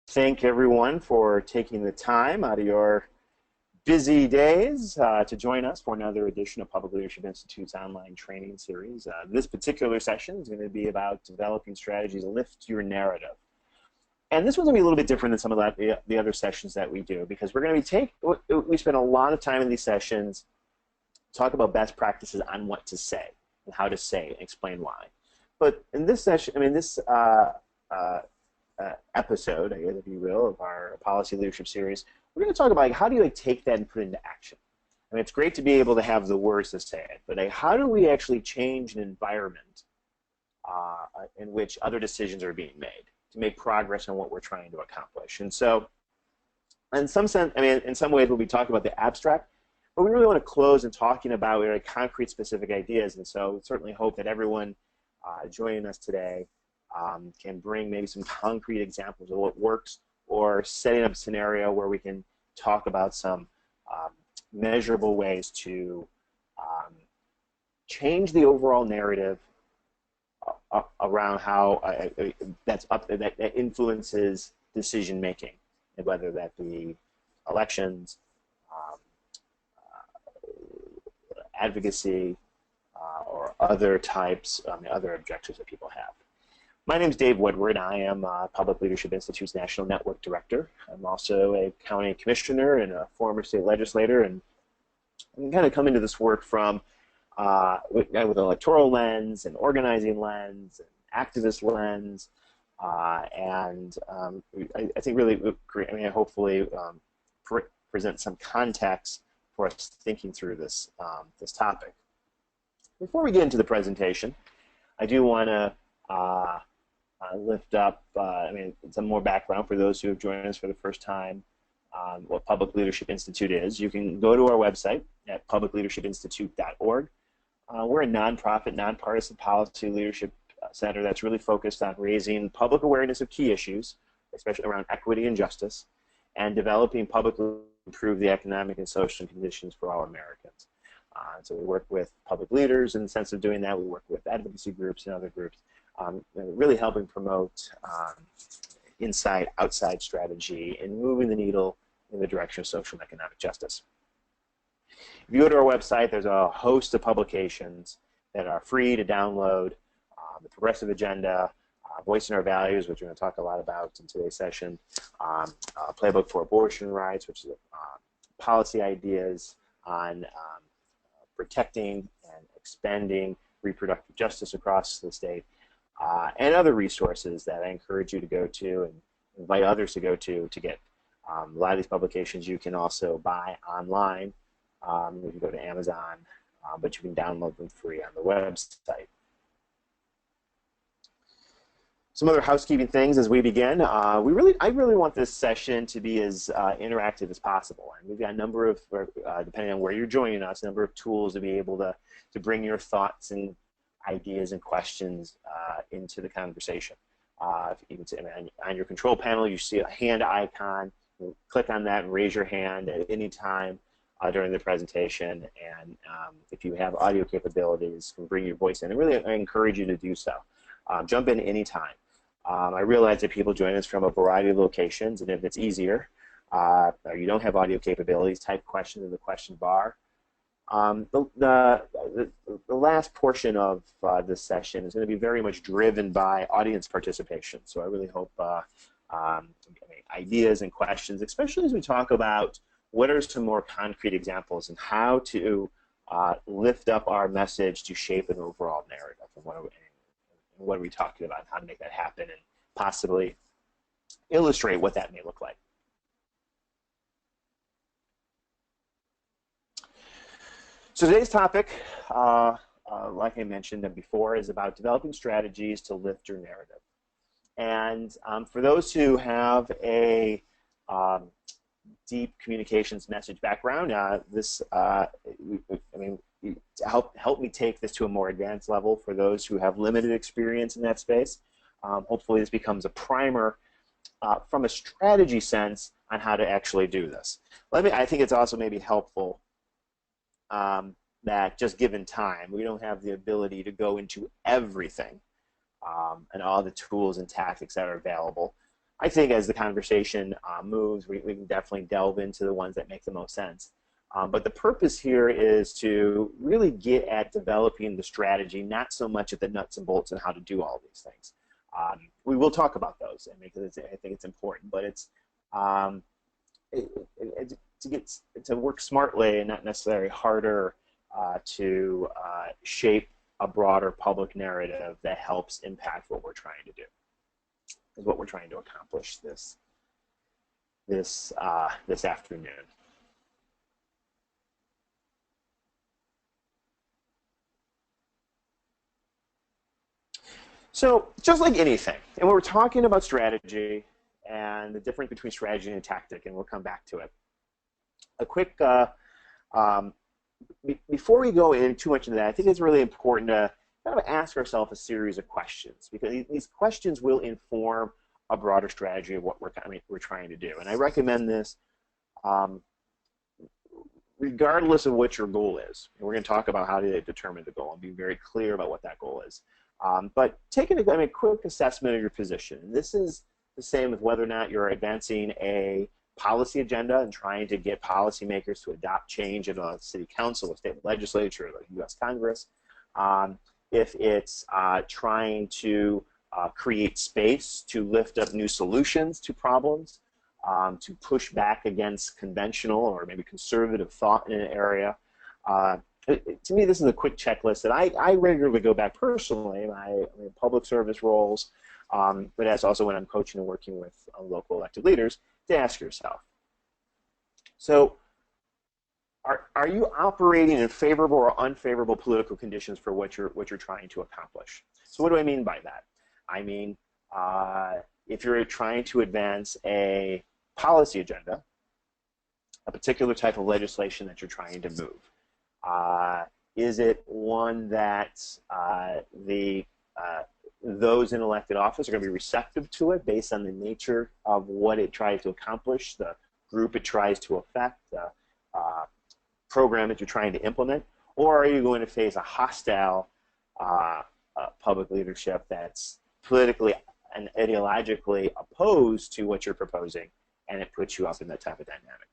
thank everyone for taking the time out of your busy days to join us for another edition of Public Leadership Institute's online training series. This particular session is going to be about developing strategies to lift your narrative. And this one's going to be a little bit different than some of the other sessions that we do, because we're going to we spend a lot of time in these sessions talk about best practices on what to say and how to say and explain why. But in this session, episode, I guess, if you will, of our policy leadership series, we're going to talk about how do you take that and put it into action. I mean, it's great to be able to have the words to say it, but how do we actually change an environment in which other decisions are being made to make progress on what we're trying to accomplish? And so, in some sense, in some ways, we'll be talking about the abstract, but we really want to close in talking about very concrete, specific ideas. And so, we certainly hope that everyone joining us today can bring maybe some concrete examples of what works, or setting up a scenario where we can talk about some measurable ways to change the overall narrative around how that influences decision making, and whether that be elections, advocacy, or other types, other objectives that people have. My name is Dave Woodward. I am Public Leadership Institute's National Network Director. I'm also a county commissioner and a former state legislator, and I'm kind of come into this work from with an electoral lens, an organizing lens, an activist lens, and I think really, hopefully present some context for us thinking through this this topic. Before we get into the presentation, I do want to lift up, some more background for those who have joined us for the first time on what Public Leadership Institute is. You can go to our website at publicleadershipinstitute.org. We're a nonprofit, nonpartisan policy leadership center that's really focused on raising public awareness of key issues, especially around equity and justice, and developing publicly improve the economic and social conditions for all Americans. So we work with public leaders in the sense of doing that. We work with advocacy groups and other groups, really helping promote inside-outside strategy and moving the needle in the direction of social and economic justice. If you go to our website, there's a host of publications that are free to download. The Progressive Agenda, Voicing Our Values, which we're going to talk a lot about in today's session, Playbook for Abortion Rights, which is policy ideas on protecting and expanding reproductive justice across the state, and other resources that I encourage you to go to and invite others to go to get a lot of these publications. You can also buy online. You can go to Amazon, but you can download them free on the website. Some other housekeeping things as we begin. I really want this session to be as interactive as possible, and we've got a number of, depending on where you're joining us, a number of tools to be able to bring your thoughts and ideas and questions into the conversation. On your control panel, you see a hand icon. You click on that and raise your hand at any time during the presentation. And if you have audio capabilities, you can bring your voice in. And really, I encourage you to do so. Jump in any time. I realize that people join us from a variety of locations, and if it's easier, or you don't have audio capabilities, type questions in the question bar. The last portion of this session is going to be very much driven by audience participation. So I really hope ideas and questions, especially as we talk about what are some more concrete examples and how to lift up our message to shape an overall narrative. And what are we talking about, how to make that happen, and possibly illustrate what that may look like. So today's topic, like I mentioned before, is about developing strategies to lift your narrative. And for those who have a deep communications message background, help me take this to a more advanced level for those who have limited experience in that space. Hopefully this becomes a primer from a strategy sense on how to actually do this. I think it's also maybe helpful that just given time, we don't have the ability to go into everything and all the tools and tactics that are available. I think as the conversation moves, we can definitely delve into the ones that make the most sense. But the purpose here is to really get at developing the strategy, not so much at the nuts and bolts and how to do all these things. We will talk about those, because I think it's important, but it's to work smartly and not necessarily harder to shape a broader public narrative that helps impact what we're trying to do, is what we're trying to accomplish this afternoon. So just like anything, and we're talking about strategy and the difference between strategy and tactic, and we'll come back to it. A quick, before we go in too much into that, I think it's really important to kind of ask ourselves a series of questions, because these questions will inform a broader strategy of what we're trying to do. And I recommend this regardless of what your goal is. And we're going to talk about how to determine the goal and be very clear about what that goal is. But taking a quick assessment of your position. And this is the same with whether or not you're advancing a policy agenda and trying to get policymakers to adopt change in a city council, a state legislature, or the U.S. Congress. If it's trying to create space to lift up new solutions to problems, to push back against conventional or maybe conservative thought in an area. To me, this is a quick checklist that I regularly go back personally in my public service roles, but that's also when I'm coaching and working with local elected leaders, to ask yourself. So, are you operating in favorable or unfavorable political conditions for what you're trying to accomplish? So what do I mean by that? I mean, if you're trying to advance a policy agenda, a particular type of legislation that you're trying to move, is it one that those in elected office are going to be receptive to it based on the nature of what it tries to accomplish, the group it tries to affect, the program that you're trying to implement? Or are you going to face a hostile public leadership that's politically and ideologically opposed to what you're proposing, and it puts you up in that type of dynamic?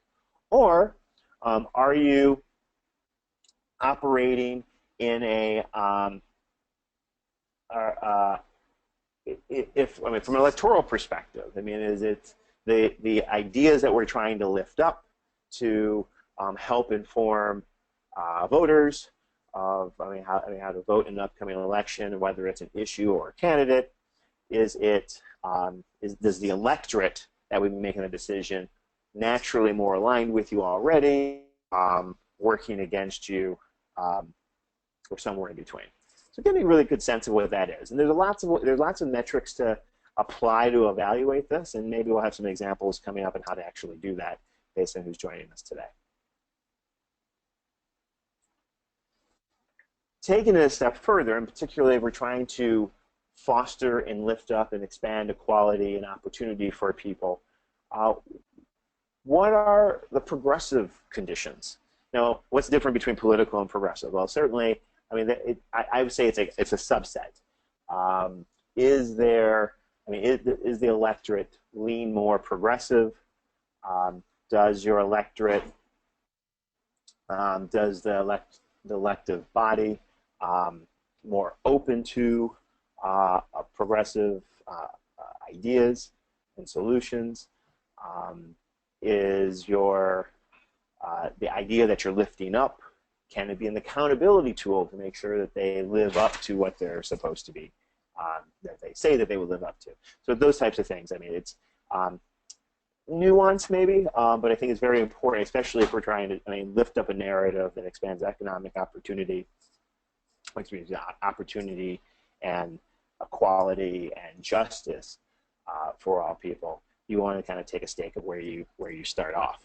Or are you operating in a from an electoral perspective? I mean, is it the ideas that we're trying to lift up to help inform voters of how to vote in an upcoming election, whether it's an issue or a candidate? Is it does the electorate that would be making a decision naturally more aligned with you already, working against you, or somewhere in between? So getting a really good sense of what that is. And there's lots of metrics to apply to evaluate this, and maybe we'll have some examples coming up on how to actually do that based on who's joining us today. Taking it a step further, and particularly if we're trying to foster and lift up and expand equality and opportunity for people, what are the progressive conditions? Now, what's different between political and progressive? Well, certainly, I mean, I would say it's a subset. Is the electorate lean more progressive? Does your electorate, does the elective body more open to progressive ideas and solutions? Is your the idea that you're lifting up, can it be an accountability tool to make sure that they live up to what they're supposed to be, that they say that they would live up to? So those types of things. I mean, it's nuance maybe, but I think it's very important, especially if we're trying to lift up a narrative that expands economic opportunity, opportunity and equality and justice for all people. You want to kind of take a stake of where you start off.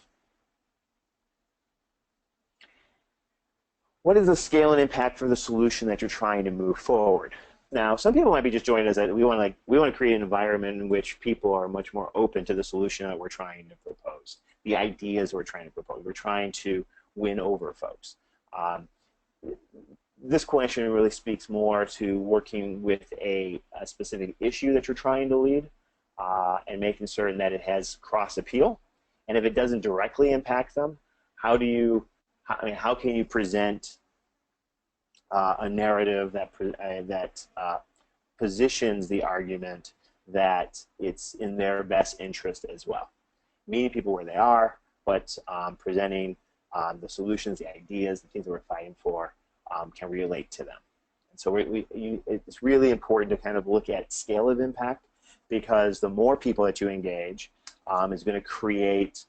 What is the scale and impact for the solution that you're trying to move forward? Now, some people might be just joining us that we want to create an environment in which people are much more open to the solution that we're trying to propose, the ideas we're trying to propose. We're trying to win over folks. This question really speaks more to working with a specific issue that you're trying to lead, and making certain that it has cross appeal. And if it doesn't directly impact them, how do you, how can you present a narrative that positions the argument that it's in their best interest as well? Meeting people where they are, but presenting the solutions, the ideas, the things that we're fighting for can relate to them. And so it's really important to kind of look at scale of impact, because the more people that you engage is going to create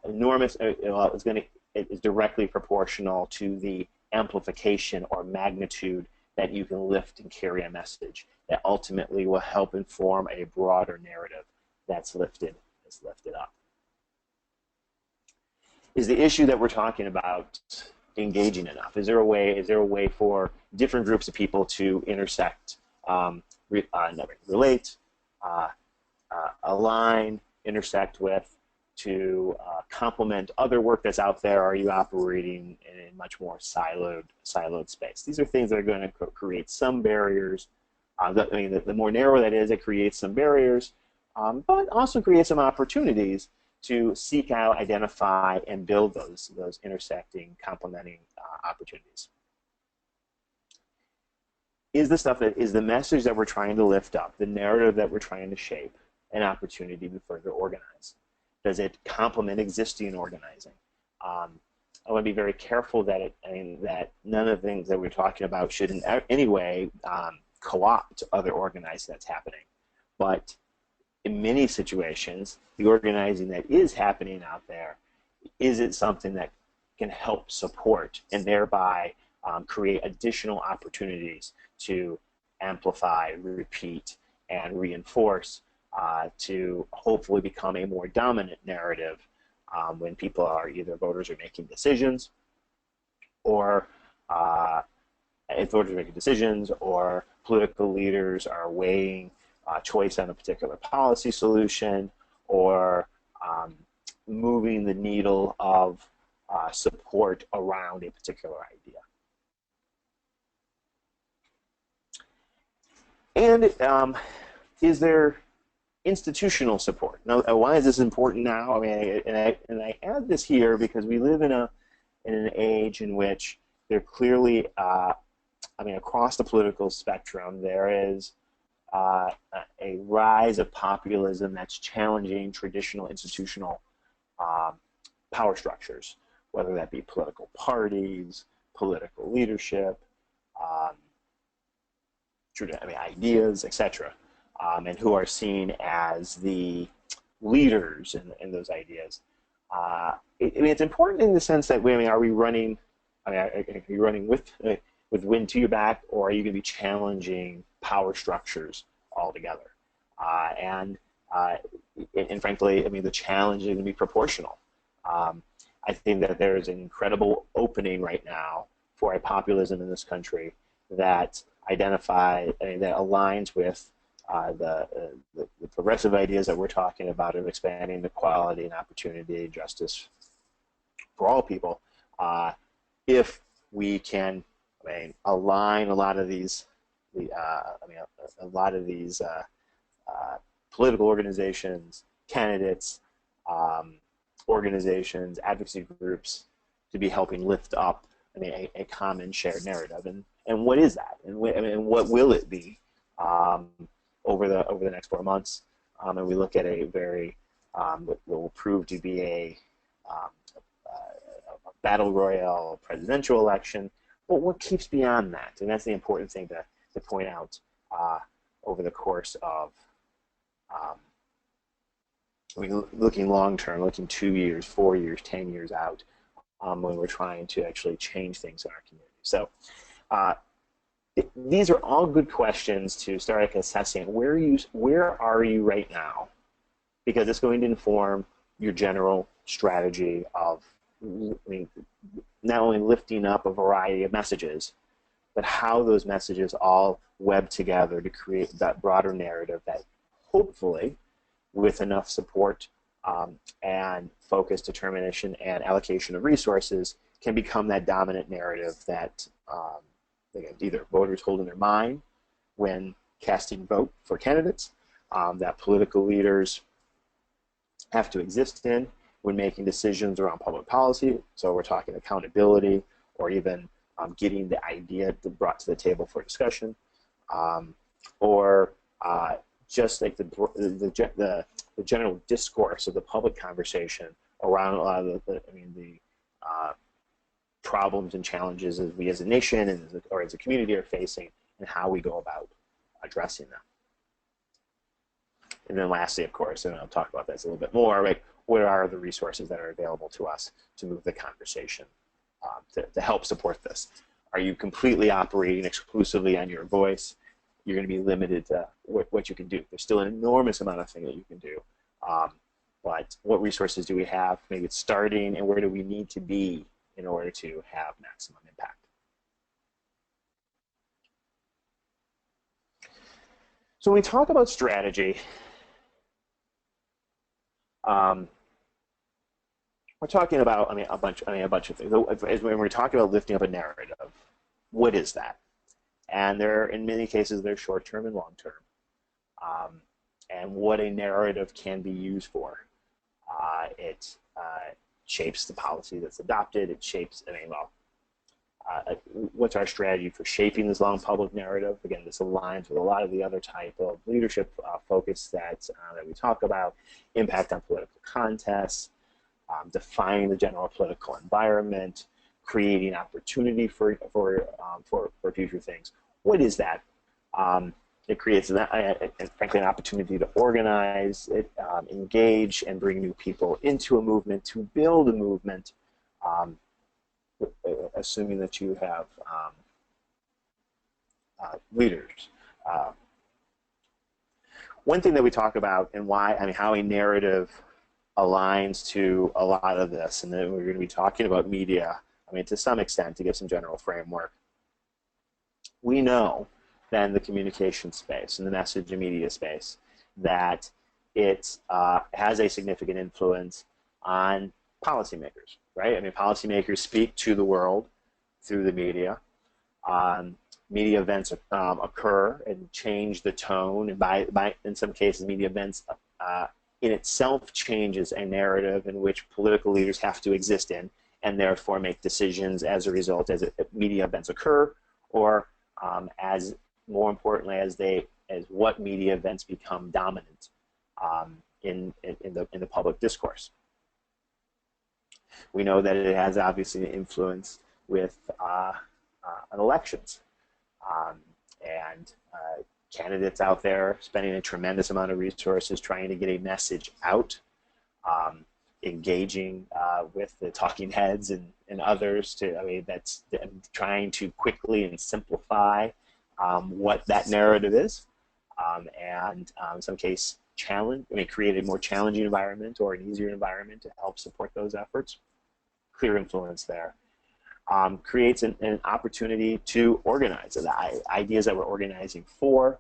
enormous, it is directly proportional to the amplification or magnitude that you can lift and carry a message that ultimately will help inform a broader narrative that's lifted up. Is the issue that we're talking about engaging enough? Is there a way for different groups of people to intersect, relate, align, intersect with, to complement other work that's out there? Or are you operating in a much more siloed space? These are things that are going to create some barriers. The more narrow that is, it creates some barriers, but also creates some opportunities to seek out, identify, and build those intersecting, complementing opportunities. Is the message that we're trying to lift up, the narrative that we're trying to shape, an opportunity to further organize? Does it complement existing organizing? I want to be very careful that that none of the things that we're talking about should in any way co-opt other organizing that's happening. But in many situations, the organizing that is happening out there, is it something that can help support and thereby create additional opportunities to amplify, repeat, and reinforce to hopefully become a more dominant narrative when people are either voters are making decisions, or if voters are making decisions, or political leaders are weighing choice on a particular policy solution, or moving the needle of support around a particular idea. And is there institutional support? Now, why is this important now? I mean, and I add this here because we live in an age in which there clearly, across the political spectrum, there is a rise of populism that's challenging traditional institutional power structures, whether that be political parties, political leadership, ideas, etc., and who are seen as the leaders in those ideas. It's important in the sense that are we running? Are you running with wind to your back, or are you going to be challenging power structures altogether? And frankly, the challenge is going to be proportional. I think that there is an incredible opening right now for a populism in this country that that aligns with the progressive ideas that we're talking about of expanding equality and opportunity, justice for all people. If we can, align a lot of these, political organizations, candidates, organizations, advocacy groups, to be helping lift up a common shared narrative. And what is that? And what will it be over the next 4 months? And we look at a very what will prove to be a battle royale presidential election. But what keeps beyond that? And that's the important thing to point out over the course of looking long term, looking 2 years, 4 years, 10 years out, when we're trying to actually change things in our community. So these are all good questions to start assessing where are you right now, because it's going to inform your general strategy of not only lifting up a variety of messages, but how those messages all web together to create that broader narrative that hopefully, with enough support and focus, determination, and allocation of resources, can become that dominant narrative that either voters hold in their mind when casting vote for candidates that political leaders have to exist in when making decisions around public policy. So we're talking accountability, or even getting the idea brought to the table for discussion, or just like the general discourse of the public conversation around a lot of the problems and challenges that we as a nation and or as a community are facing, and how we go about addressing them. And then lastly, of course, and I'll talk about this a little bit more, right, what are the resources that are available to us to move the conversation to help support this? Are you completely operating exclusively on your voice? You're going to be limited to what you can do. There's still an enormous amount of things that you can do. But what resources do we have? Maybe it's starting, and where do we need to be in order to have maximum impact? So when we talk about strategy, we're talking about a bunch of things. When we're talking about lifting up a narrative, what is that? And in many cases, they're short-term and long-term. And what a narrative can be used for. It shapes the policy that's adopted. It shapes, what's our strategy for shaping this long public narrative? Again, this aligns with a lot of the other type of leadership focus that we talk about: impact on political contests, defining the general political environment, creating opportunity for future things. What is that? It creates, frankly, an opportunity to organize, engage, and bring new people into a movement, to build a movement, assuming that you have leaders. One thing that we talk about, and how a narrative aligns to a lot of this, and then we're going to be talking about media, to some extent, to give some general framework. We know that in the communication space, in the message and media space, that it has a significant influence on policymakers, right? Policymakers speak to the world through the media. Media events occur and change the tone, and in some cases, media events in itself changes a narrative in which political leaders have to exist in, and therefore make decisions as a result as media events occur, or as more importantly as what media events become dominant in the public discourse. We know that it has obviously an influence with elections, and candidates out there spending a tremendous amount of resources trying to get a message out, engaging with the talking heads and others that's trying to quickly and simplify what that narrative is, and in some case create a more challenging environment or an easier environment to help support those efforts. Clear influence there. Creates an opportunity to organize the ideas that we're organizing for,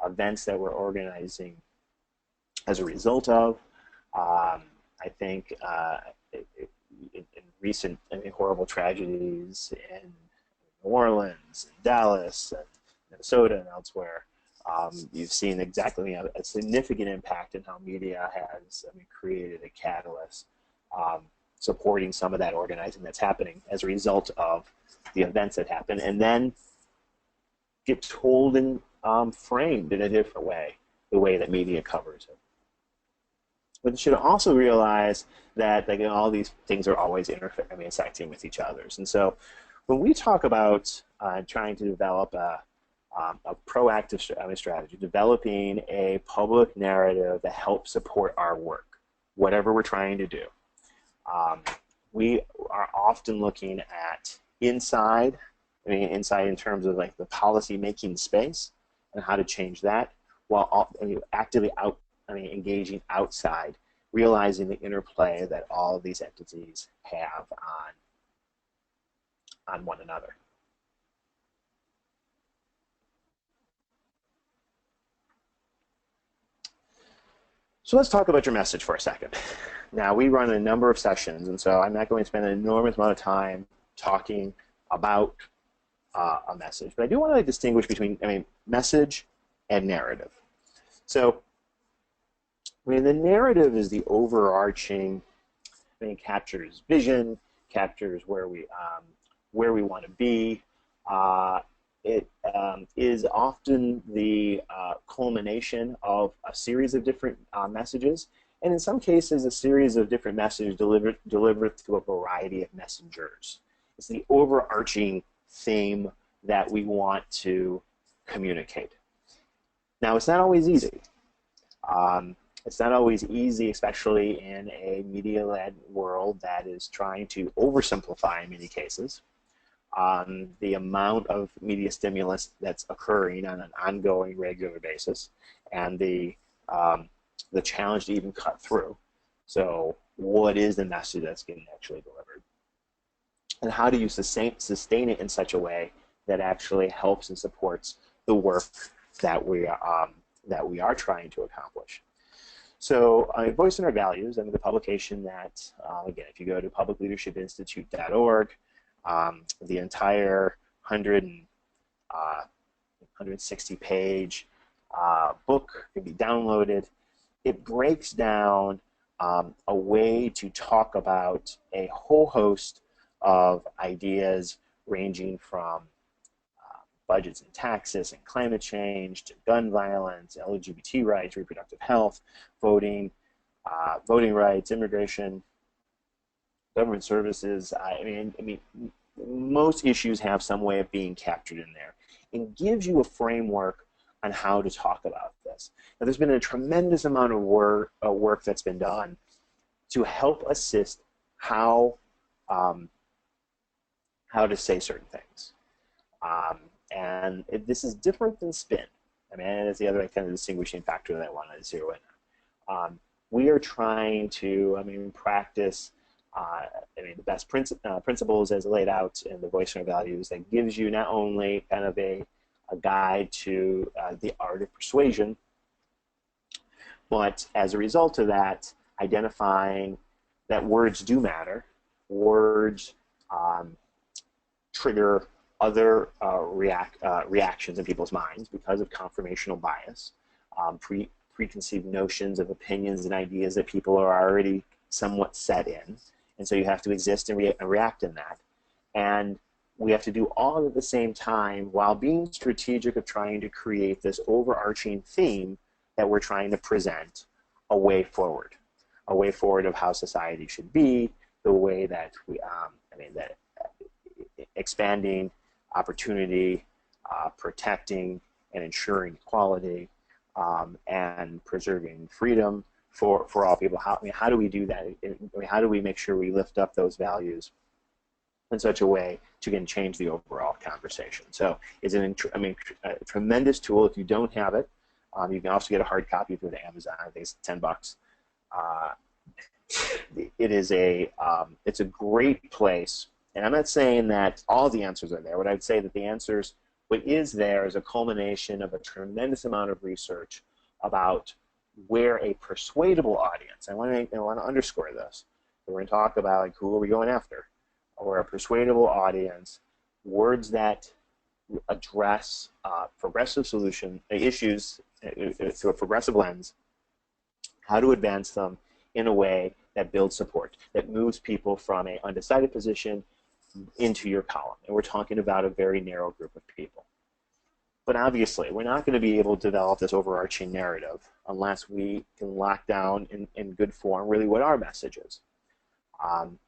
events that we're organizing as a result of. I think in recent horrible tragedies in New Orleans, and Dallas, and Minnesota, and elsewhere, you've seen exactly a significant impact in how media has created a catalyst supporting some of that organizing that's happening as a result of the events that happen, and then get told and framed in a different way, the way that media covers it. But you should also realize that all these things are always intersecting with each other. And so when we talk about trying to develop a proactive strategy, developing a public narrative that helps support our work, whatever we're trying to do, we are often looking at inside in terms of the policy making space and how to change that, while actively engaging outside, realizing the interplay that all of these entities have on one another. So let's talk about your message for a second. Now, we run a number of sessions, and so I'm not going to spend an enormous amount of time talking about a message, but I do want to distinguish between message and narrative. So, I mean, the narrative is the overarching, I mean, captures vision, captures where we want to be. It is often the culmination of a series of different messages, and in some cases, a series of different messages delivered through a variety of messengers. It's the overarching theme that we want to communicate. Now, it's not always easy. It's not always easy, especially in a media-led world that is trying to oversimplify in many cases. The amount of media stimulus that's occurring on an ongoing, regular basis, and the challenge to even cut through. So, what is the message that's getting actually delivered, and how do you sustain it in such a way that actually helps and supports the work that we are trying to accomplish? So, Voice in Our Values, the publication that, again, if you go to publicleadershipinstitute.org, the entire 160-page book can be downloaded. It breaks down a way to talk about a whole host of ideas ranging from budgets and taxes and climate change to gun violence, LGBT rights, reproductive health, voting, voting rights, immigration, government services. I mean, most issues have some way of being captured in there, and gives you a framework on how to talk about this. Now, there's been a tremendous amount of work that's been done to help assist how to say certain things. And this is different than spin. I mean, that's the other kind of distinguishing factor that I wanted to zero in on. We are trying to, practice, the best principles as laid out in the Voice in Our Values that gives you not only kind of a guide to the art of persuasion, but as a result of that, identifying that words do matter. Words trigger other reactions in people's minds because of confirmational bias, preconceived notions of opinions and ideas that people are already somewhat set in, and so you have to exist and react in that. And we have to do all at the same time while being strategic of trying to create this overarching theme that we're trying to present a way forward of how society should be, the way that we, that expanding opportunity, protecting and ensuring equality, and preserving freedom for all people. How do we do that? How do we make sure we lift up those values in such a way to again change the overall conversation? So it's a tremendous tool. If you don't have it, you can also get a hard copy through the Amazon. I think it's $10. It's a great place. And I'm not saying that all the answers are there, but I'd say that the answers, what is there is a culmination of a tremendous amount of research about where a persuadable audience, I want to underscore this, we're going to talk about like who are we going after, or a persuadable audience, words that address progressive solution issues through a progressive lens, how to advance them in a way that builds support, that moves people from an undecided position into your column. And we're talking about a very narrow group of people. But obviously, we're not going to be able to develop this overarching narrative unless we can lock down in good form really what our message is,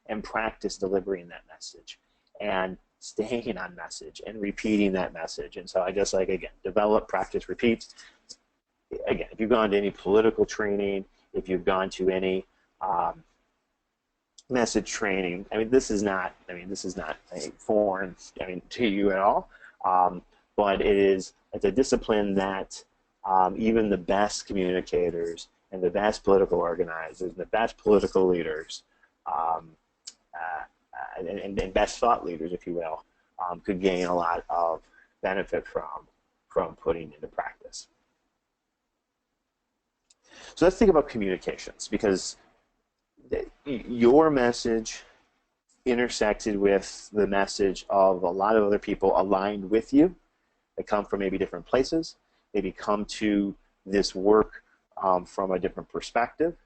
and practice delivering that message and staying on message and repeating that message. And so I just again, develop, practice, repeat. Again, if you've gone to any political training, if you've gone to any message training, this is not a foreign, to you at all. But it's a discipline that even the best communicators and the best political organizers and the best political leaders and best thought leaders, if you will, could gain a lot of benefit from putting into practice. So let's think about communications, because your message intersected with the message of a lot of other people aligned with you. They come from maybe different places. maybe come to this work from a different perspective,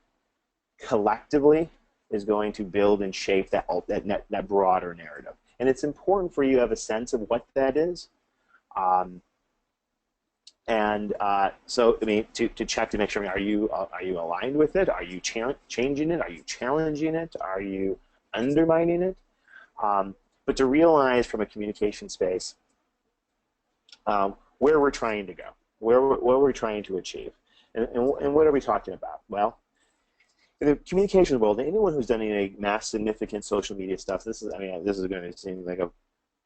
collectively is going to build and shape that broader narrative. And it's important for you to have a sense of what that is. So, I mean, to check to make sure, are you aligned with it? Are you changing it? Are you challenging it? Are you undermining it? But to realize from a communication space where we're trying to go, where we're trying to achieve, and what are we talking about? Well, in the communication world, anyone who's done any mass significant social media stuff, this is going to seem like a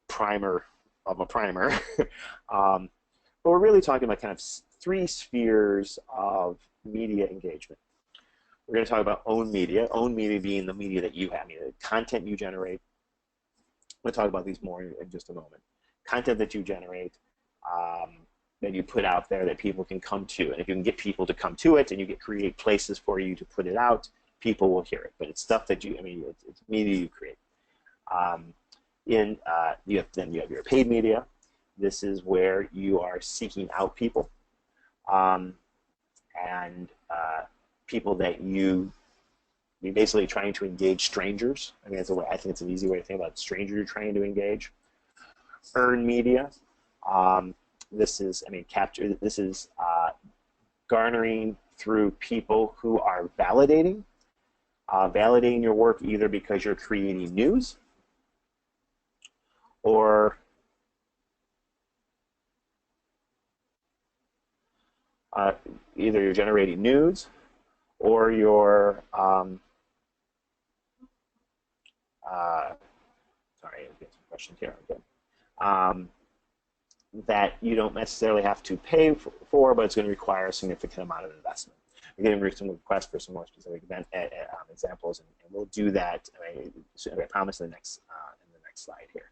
primer of a primer. But we're really talking about kind of 3 spheres of media engagement. We're going to talk about owned media being the media that you have, the content you generate. We'll talk about these more in just a moment. Content that you generate, that you put out there that people can come to. And if you can get people to come to it and you create places for you to put it out, people will hear it. But it's stuff that it's media you create. You have your paid media. This is where you are seeking out people, people that you're basically trying to engage strangers. I mean, I think it's an easy way to think about strangers you're trying to engage. Earned media. This is garnering through people who are validating your work, either because you're creating news or either you're generating news or you're sorry, I've got some questions here. Okay. That you don't necessarily have to pay for, but it's going to require a significant amount of investment. We're getting some requests for some more specific examples, and we'll do that. I promise in the next slide here.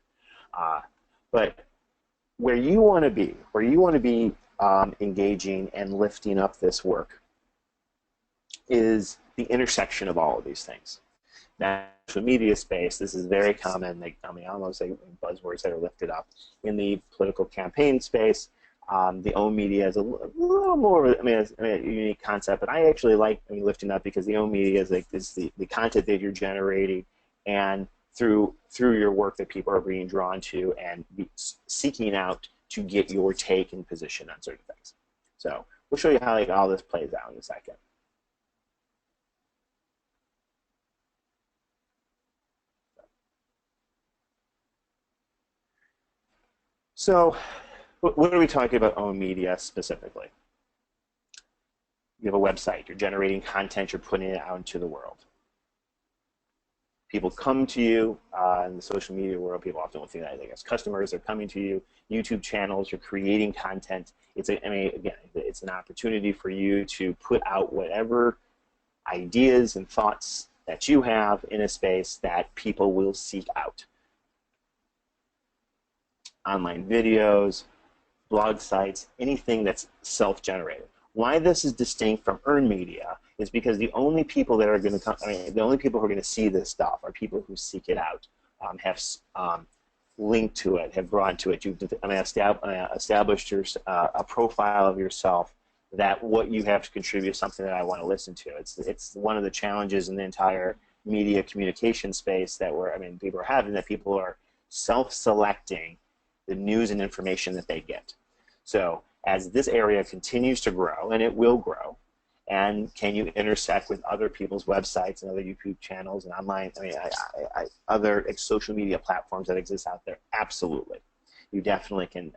But where you want to be engaging and lifting up this work is the intersection of all of these things. Now, social media space, this is very common. I almost say buzzwords that are lifted up. In the political campaign space, the owned media is a little more of a unique concept, but I actually like lifting up because the owned media is the content that you're generating, and through your work that people are being drawn to and seeking out to get your take and position on certain things. So we'll show you how all this plays out in a second. So what are we talking about owned media specifically? You have a website, you're generating content, you're putting it out into the world. People come to you in the social media world. People often will think that as customers, they're coming to you. YouTube channels, you're creating content. Again, it's an opportunity for you to put out whatever ideas and thoughts that you have in a space that people will seek out. Online videos, blog sites, anything that's self-generated. Why this is distinct from earned media is because the only people that are going to come, the only people who are going to see this stuff are people who seek it out, have linked to it, have brought to it. You've established a profile of yourself that what you have to contribute is something that I want to listen to. It's one of the challenges in the entire media communication space that people are having, that people are self-selecting the news and information that they get. So as this area continues to grow, and it will grow, and can you intersect with other people's websites and other YouTube channels and online, other social media platforms that exist out there? Absolutely. You definitely can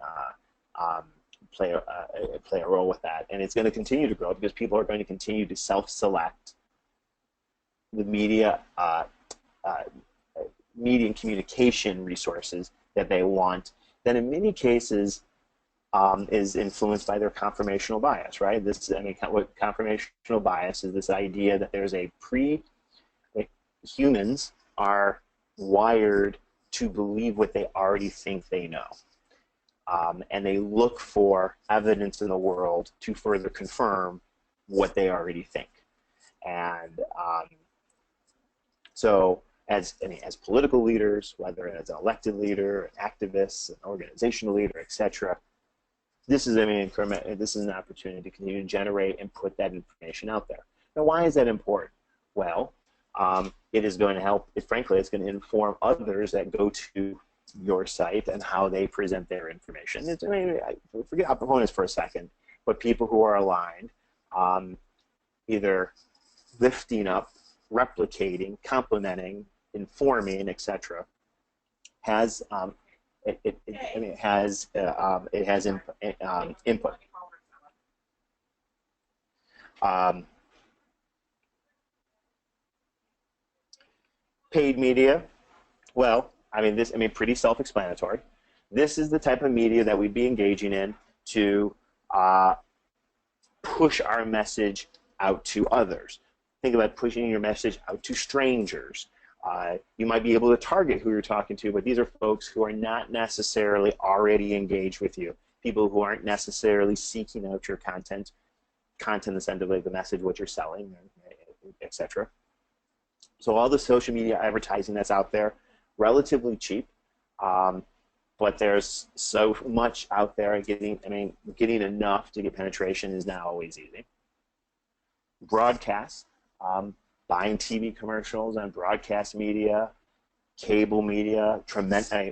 play a role with that, and it's going to continue to grow because people are going to continue to self-select the media and communication resources that they want, that in many cases is influenced by their confirmational bias, right? What confirmational bias is, this idea that there's humans are wired to believe what they already think they know. And they look for evidence in the world to further confirm what they already think. And so as political leaders, whether as an elected leader, an activist, an organizational leader, etc., this is, I mean, this is an opportunity to continue to generate and put that information out there. Now, why is that important? Well, it is going to help, frankly, it's going to inform others that go to your site and how they present their information. I mean, forget opponents for a second, but people who are aligned, either lifting up, replicating, complementing, informing, etc., has it has input. Paid media, well, pretty self-explanatory. This is the type of media that we'd be engaging in to push our message out to others. Think about pushing your message out to strangers. You might be able to target who you're talking to, but these are folks who are not necessarily already engaged with you, people who aren't necessarily seeking out your content in the sense of like the message, what you're selling, etc. So all the social media advertising that's out there, relatively cheap, but there's so much out there. Getting enough to get penetration is not always easy. Broadcast, buying TV commercials on broadcast media, cable media,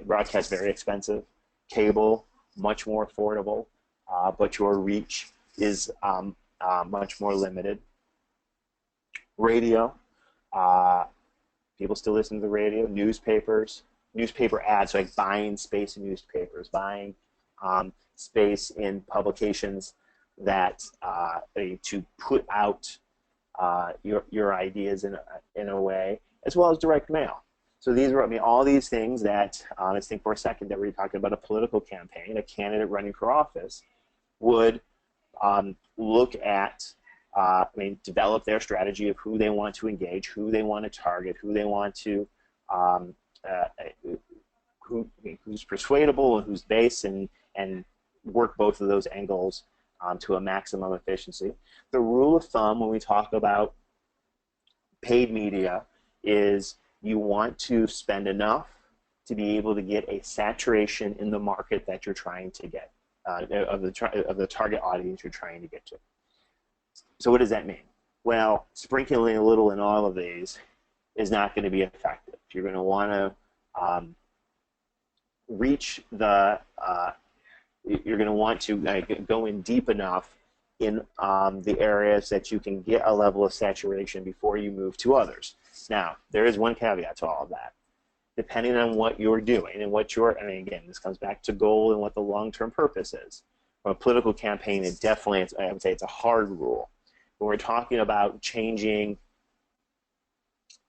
broadcast very expensive, cable much more affordable, but your reach is much more limited. Radio, people still listen to the radio. Newspapers, newspaper ads, so like buying space in newspapers, buying space in publications that to put out your ideas in a way, as well as direct mail. So these are, all these things that, let's think for a second that we're talking about a political campaign, a candidate running for office would look at, develop their strategy of who they want to engage, who they want to target, who they want to, who's persuadable and who's base, and work both of those angles to a maximum efficiency. The rule of thumb when we talk about paid media is you want to spend enough to be able to get a saturation in the market that you're trying to get, of the target audience you're trying to get to. So what does that mean? Well, sprinkling a little in all of these is not going to be effective. You're going to want to reach the, you're going to want to go in deep enough in the areas that you can get a level of saturation before you move to others. Now, there is one caveat to all of that. Depending on what you're doing and what you're, again, this comes back to goal and what the long-term purpose is. For a political campaign, it definitely, I would say it's a hard rule. When we're talking about changing,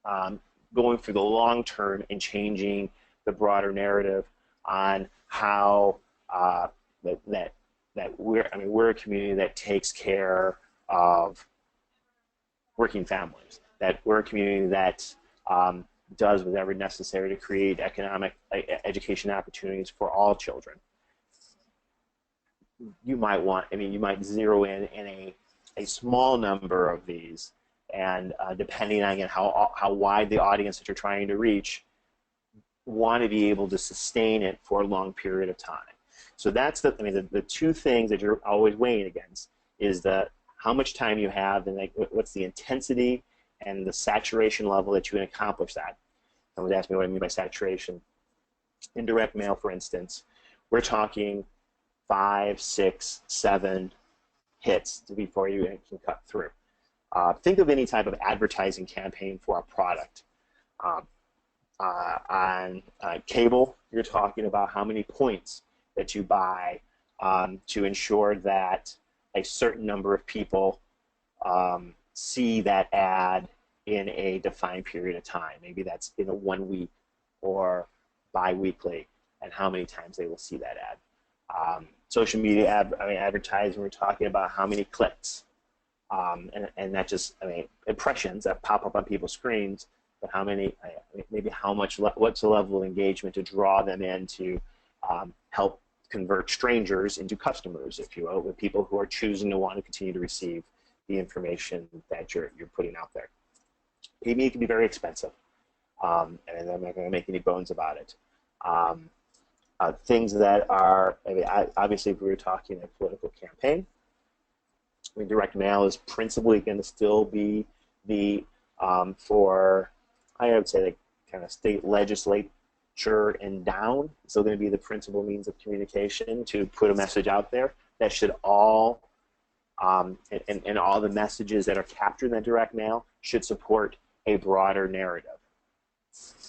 going through the long term and changing the broader narrative on how that we're a community that takes care of working families, that we're a community that does whatever necessary to create economic education opportunities for all children. You might want, you might zero in a small number of these, and depending on how wide the audience that you're trying to reach, want to be able to sustain it for a long period of time. So that's the two things that you're always weighing against is how much time you have and what's the intensity and the saturation level that you can accomplish that. Someone asked me what I mean by saturation. In direct mail, for instance, we're talking 5, 6, 7 hits before you can cut through. Think of any type of advertising campaign for a product. On cable, you're talking about how many points that you buy to ensure that a certain number of people see that ad in a defined period of time. Maybe that's in a 1 week or bi-weekly, and how many times they will see that ad. Social media advertising, we're talking about how many clicks, and not just impressions that pop up on people's screens, but how many, maybe how much, what's the level of engagement to draw them in to help convert strangers into customers, if you will, with people who are choosing to want to continue to receive the information that you're putting out there. Paid media can be very expensive, and I'm not going to make any bones about it. things that are, I mean, obviously, if we were talking a political campaign, I mean, direct mail is principally going to still be the, for, I would say, the kind of state legislature and down, still going to be the principal means of communication to put a message out there that should all, and all the messages that are captured in that direct mail should support a broader narrative.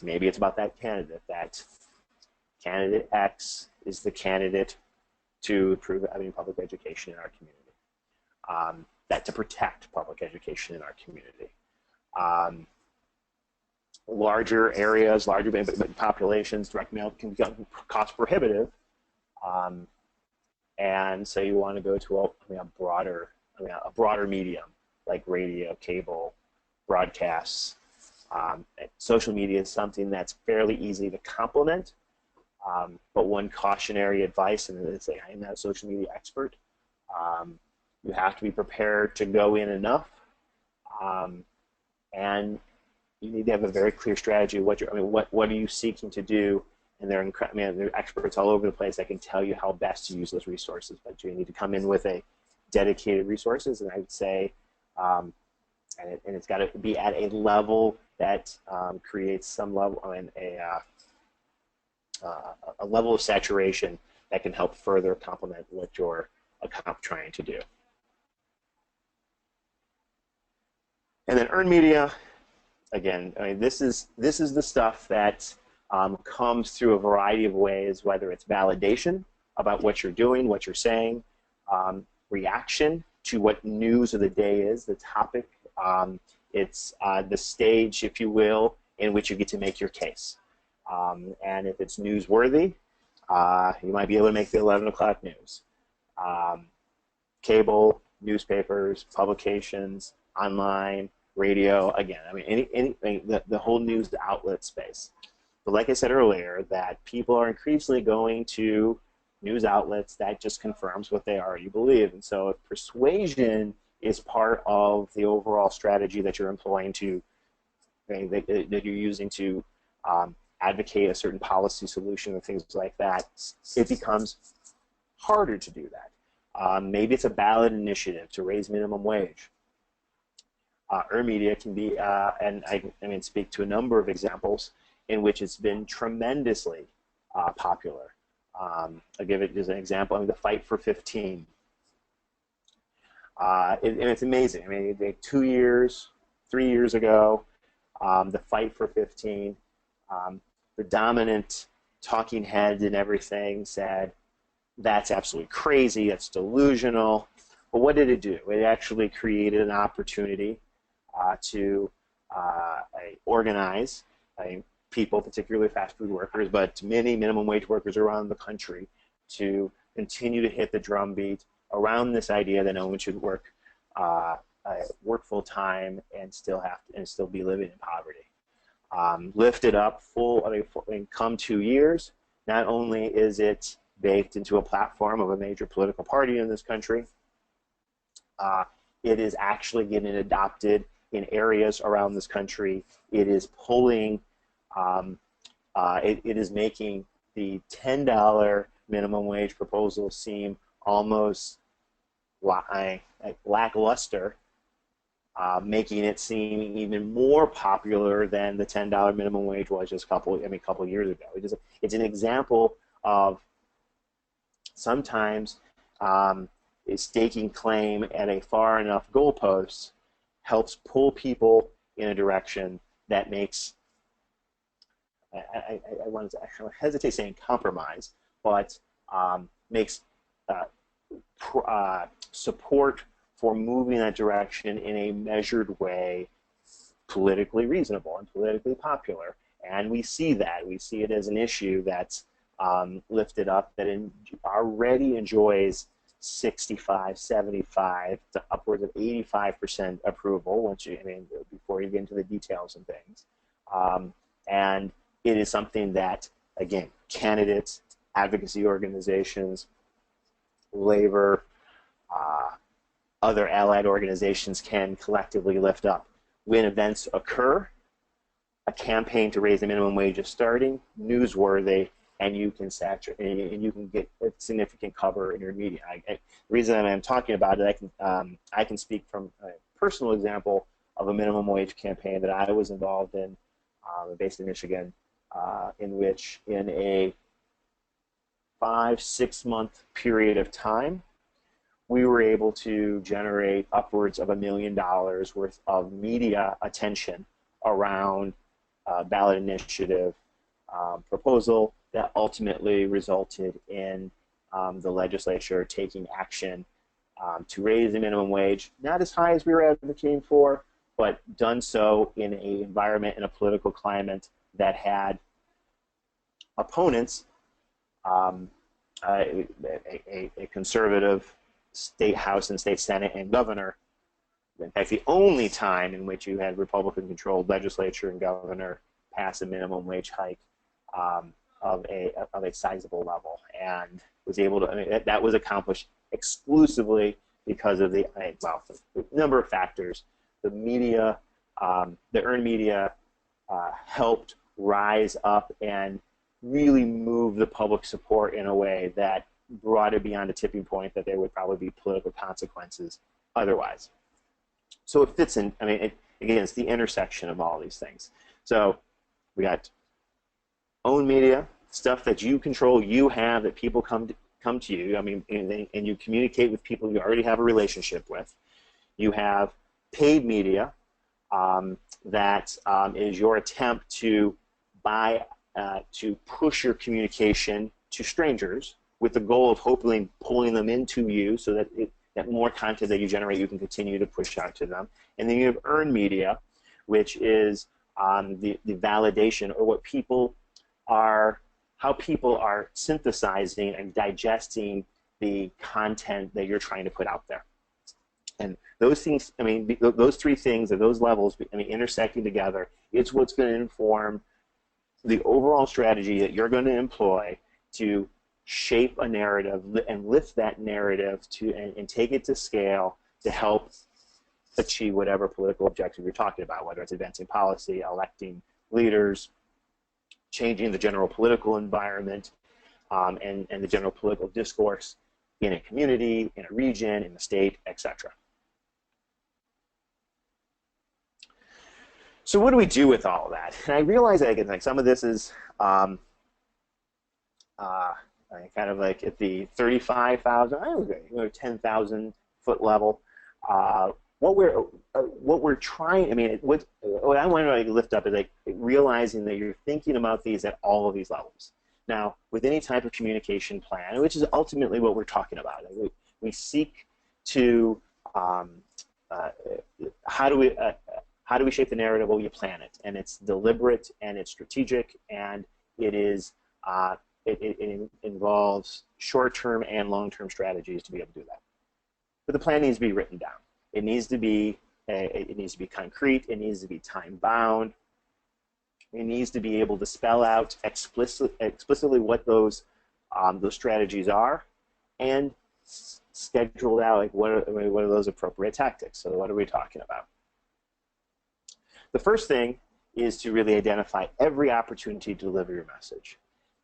Maybe it's about that candidate X is the candidate to improve public education in our community, that to protect public education in our community. Larger areas, larger populations, direct mail can become cost prohibitive, and so you want to go to a broader medium like radio, cable, broadcasts. Social media is something that's fairly easy to complement, but one cautionary advice, and it's like, I'm not a social media expert, you have to be prepared to go in enough, and you need to have a very clear strategy of what are you seeking to do, and there are experts all over the place that can tell you how best to use those resources, but you need to come in with a dedicated resources, and I would say, and it's got to be at a level that creates some level, a level of saturation that can help further complement what you're trying to do. And then earned media, again, this is the stuff that comes through a variety of ways, whether it's validation about what you're doing, what you're saying, reaction to what news of the day is, the topic. It's the stage, if you will, in which you get to make your case. And if it's newsworthy, you might be able to make the 11 o'clock news. Cable, newspapers, publications, online, radio, again, the whole news outlet space. But like I said earlier, that people are increasingly going to news outlets that just confirms what they already believe. And so if persuasion is part of the overall strategy that you're employing that you're using to advocate a certain policy solution and things like that, it becomes harder to do that. Maybe it's a ballot initiative to raise minimum wage. Earned media can be, and I speak to a number of examples in which it's been tremendously popular. I'll give it as an example. The Fight for 15. And it's amazing. 2 years, 3 years ago, the Fight for 15, the dominant talking heads and everything said, that's absolutely crazy, that's delusional. But what did it do? It actually created an opportunity to organize people, particularly fast food workers, but many minimum wage workers around the country, to continue to hit the drumbeat around this idea that no one should work full time and still be living in poverty. Lifted up come 2 years, not only is it baked into a platform of a major political party in this country, it is actually getting adopted in areas around this country. It is pulling, it is making the $10 minimum wage proposal seem almost lackluster, making it seem even more popular than the $10 minimum wage was just a couple years ago. It's an example of sometimes staking claim at a far enough goalpost helps pull people in a direction that makes, I hesitate saying compromise, but makes support for moving in that direction in a measured way politically reasonable and politically popular. And we see that. We see it as an issue that's lifted up that already enjoys 65, 75 to upwards of 85% approval before you get into the details and things. And it is something that, again, candidates, advocacy organizations, labor, other allied organizations can collectively lift up. When events occur, a campaign to raise the minimum wage is starting, newsworthy, and you can saturate, and you can get a significant cover in your media. The reason I'm talking about it, I can speak from a personal example of a minimum wage campaign that I was involved in, based in Michigan, in which in a 5-6 month period of time, we were able to generate upwards of $1 million worth of media attention around ballot initiative proposal that ultimately resulted in the legislature taking action to raise the minimum wage, not as high as we were advocating for, but done so in an environment, in a political climate that had opponents, a conservative state house and state senate and governor. In fact, the only time in which you had Republican-controlled legislature and governor pass a minimum wage hike of a sizable level, and was able to. I mean, that was accomplished exclusively because of the number of factors. The media, the earned media, helped rise up and really move the public support in a way that brought it beyond a tipping point that there would probably be political consequences otherwise. So it fits in. I mean, again, it's the intersection of all these things. So we got own media, stuff that you control, you have, that people come to you. I mean, and you communicate with people you already have a relationship with. You have paid media that is your attempt to push your communication to strangers with the goal of hopefully pulling them into you, so that that more content that you generate you can continue to push out to them. And then you have earned media, which is the validation, or what people are, how people are synthesizing and digesting the content that you're trying to put out there. And those things, I mean, those three things at those levels, I mean, intersecting together, it's what's going to inform the overall strategy that you're going to employ to shape a narrative and lift that narrative and take it to scale to help achieve whatever political objective you're talking about, whether it's advancing policy, electing leaders, changing the general political environment, and the general political discourse in a community, in a region, in the state, etc. So what do we do with all of that? And I realize that, again, like, some of this is kind of like at the 35,000, 10,000 foot level. What we're trying, I mean, what I want to lift up is like realizing that you're thinking about these at all of these levels. Now, with any type of communication plan, which is ultimately what we're talking about, we seek to how do we shape the narrative? Well, you plan it, and it's deliberate, and it's strategic, and it is it involves short-term and long-term strategies to be able to do that. But the plan needs to be written down. It needs to be concrete. It needs to be time-bound. It needs to be able to spell out explicitly what those strategies are, and schedule out like what are those appropriate tactics. So what are we talking about? The first thing is to really identify every opportunity to deliver your message.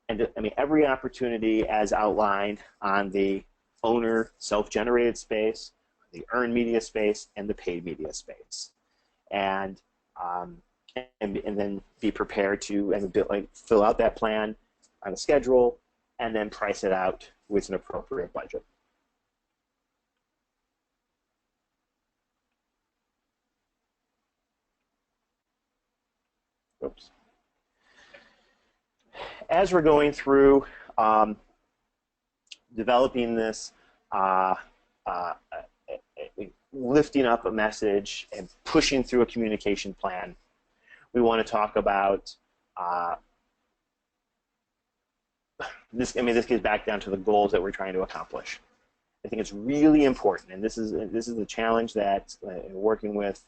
And I mean, every opportunity as outlined on the owner self-generated space, the earned media space, and the paid media space. And then be prepared to fill out that plan on a schedule, and then price it out with an appropriate budget. Oops. As we're going through developing this, lifting up a message and pushing through a communication plan, we want to talk about this. I mean, this gets back down to the goals that we're trying to accomplish. I think it's really important, and this is the challenge that working with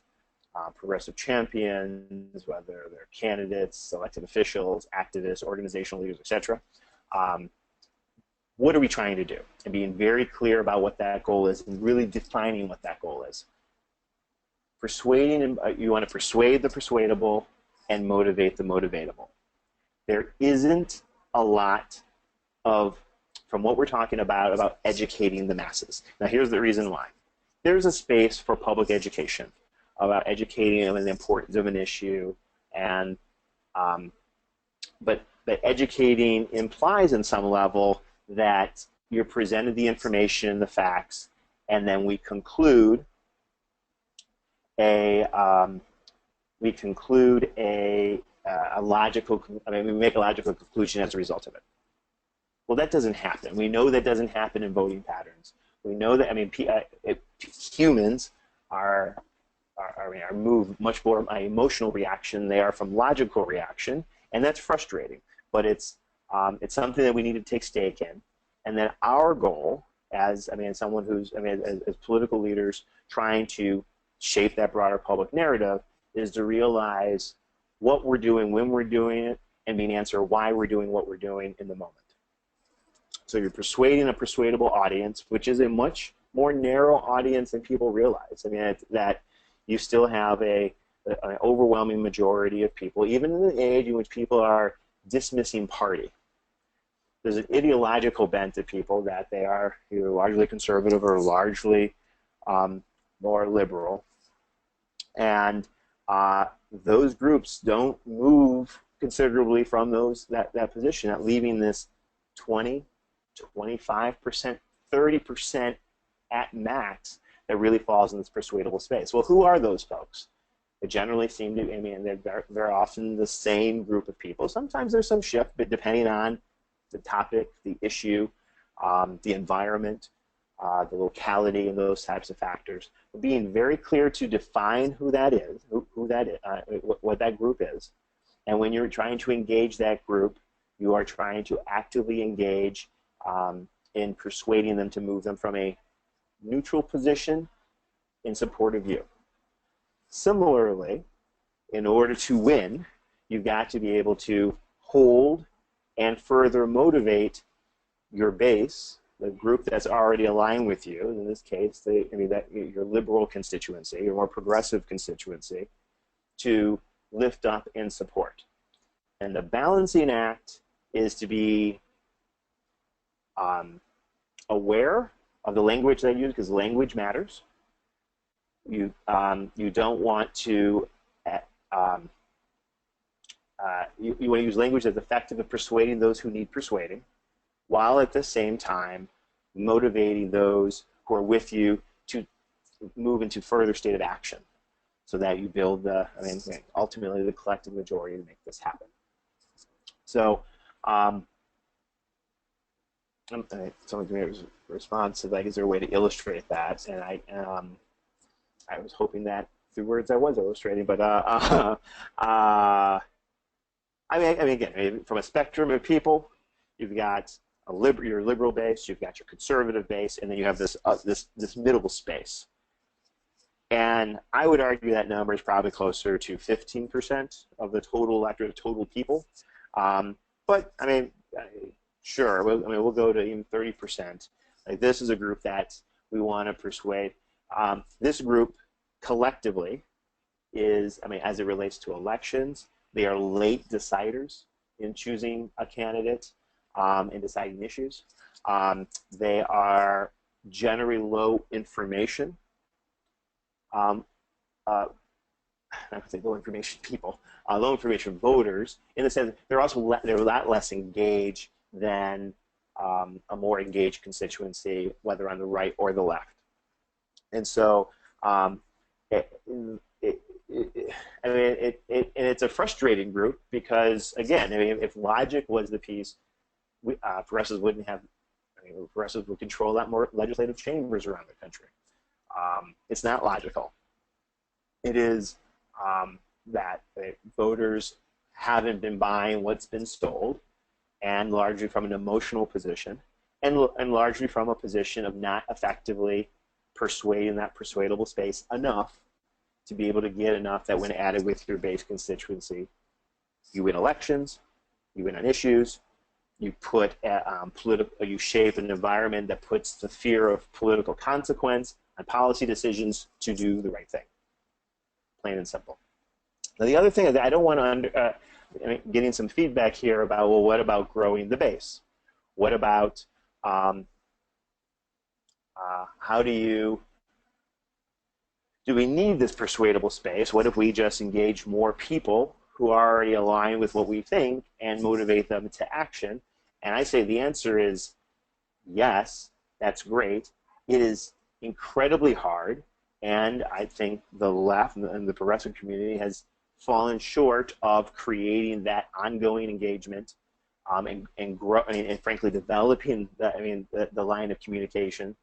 progressive champions, whether they're candidates, elected officials, activists, organizational leaders, etc. What are we trying to do? And being very clear about what that goal is, and really defining what that goal is. Persuading, you want to persuade the persuadable and motivate the motivatable. There isn't a lot of, from what we're talking about educating the masses. Now, here's the reason why. There's a space for public education about educating them on the importance of an issue, and but educating implies in some level that you're presented the information, the facts, and then we conclude a logical. I mean, we make a logical conclusion as a result of it. Well, that doesn't happen. We know that doesn't happen in voting patterns. We know that. I mean, humans are moved much more by emotional reaction. They are from logical reaction, and that's frustrating. But it's something that we need to take stake in. And then our goal, as someone who's as political leaders trying to shape that broader public narrative, is to realize what we're doing, when we're doing it, and being answer why we're doing what we're doing in the moment. So you're persuading a persuadable audience, which is a much more narrow audience than people realize. I mean, that you still have an overwhelming majority of people, even in an age in which people are dismissing party. There's an ideological bent to people that they are either largely conservative or largely more liberal. And those groups don't move considerably from that position, that leaving this 20, 25%, 30% at max that really falls in this persuadable space. Well, who are those folks? They generally seem to, they're often the same group of people. Sometimes there's some shift, but depending on the topic, the issue, the environment, the locality, and those types of factors. Being very clear to define who that is, what that group is. And when you're trying to engage that group, you are trying to actively engage in persuading them to move them from a neutral position in support of you. Similarly, in order to win, you've got to be able to hold and further motivate your base, the group that's already aligned with you. In this case, your liberal constituency, your more progressive constituency, to lift up and support. And the balancing act is to be aware of the language they use, because language matters. You don't want to you want to use language that's effective at persuading those who need persuading, while at the same time motivating those who are with you to move into further state of action, so that you build ultimately the collective majority to make this happen. So someone gave me a response to, like, is there a way to illustrate that? And I was hoping that through words I was illustrating, but again, from a spectrum of people, you've got your liberal base, you've got your conservative base, and then you have this middle space. And I would argue that number is probably closer to 15% of the total electorate, of total people. But sure, we'll go to even 30%. Like, this is a group that we want to persuade. This group collectively is, as it relates to elections, they are late deciders in choosing a candidate and deciding issues. They are generally low information. I would say low information people, low information voters, in the sense that they're a lot less engaged than a more engaged constituency, whether on the right or the left. And so it's a frustrating group because, again, if logic was the piece, progressives wouldn't have. Progressives would control a lot more legislative chambers around the country. It's not logical. It is that voters haven't been buying what's been sold, and largely from an emotional position, and largely from a position of not effectively persuading that persuadable space enough to be able to get enough that when added with your base constituency, you win elections, you win on issues, you put you shape an environment that puts the fear of political consequence on policy decisions to do the right thing. Plain and simple. Now, the other thing is I don't want to, getting some feedback here about, well, what about growing the base? What about how do we need this persuadable space? What if we just engage more people who are already aligned with what we think and motivate them to action? And I say the answer is yes, that's great. It is incredibly hard, and I think the left and the progressive community has fallen short of creating that ongoing engagement and frankly developing the line of communication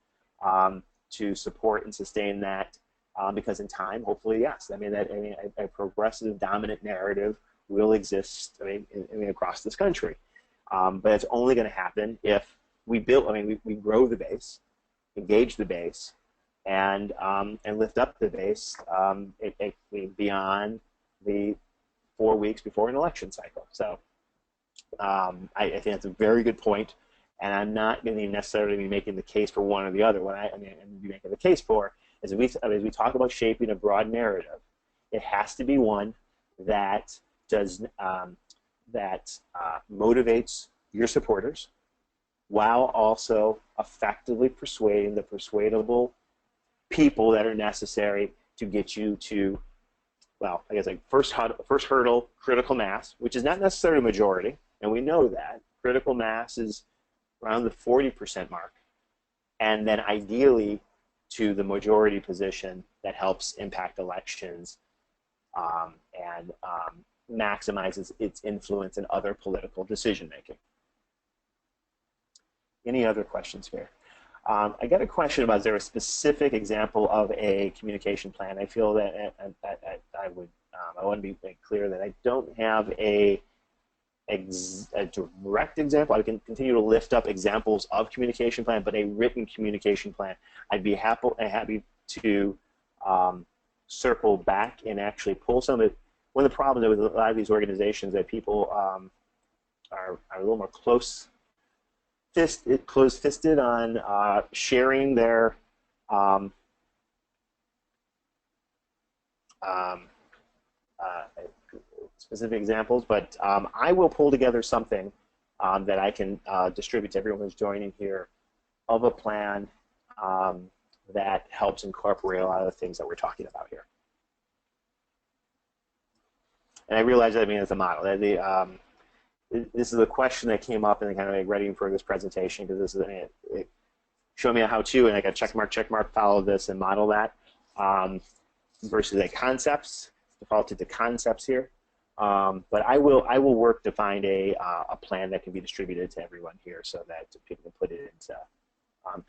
to support and sustain that. Because in time, hopefully, yes. A progressive dominant narrative will exist. Across this country, but it's only going to happen if we we grow the base, engage the base, and lift up the base beyond the 4 weeks before an election cycle. So I think that's a very good point, and I'm not going to necessarily be making the case for one or the other. What I'm going to be making the case for is as we talk about shaping a broad narrative, it has to be one that does motivates your supporters while also effectively persuading the persuadable people that are necessary to get you to, well, I guess like first hurdle, critical mass, which is not necessarily a majority, and we know that. Critical mass is around the 40% mark. And then ideally to the majority position that helps impact elections and maximizes its influence in other political decision making. Any other questions here? I got a question about, is there a specific example of a communication plan? I feel that I want to be clear that I don't have a direct example. I can continue to lift up examples of communication plan, but a written communication plan, I'd be happy to circle back and actually pull some of it. One of the problems with a lot of these organizations that people are a little more close-fisted on sharing their specific examples, but I will pull together something that I can distribute to everyone who's joining here of a plan that helps incorporate a lot of the things that we're talking about here. And I realize that it's a model. This is a question that came up and kind of ready for this presentation, because this is it showed me a how-to, and I got check mark, follow this and model that versus a concepts, defaulted to concepts here. But I will work to find a plan that can be distributed to everyone here so that people can put it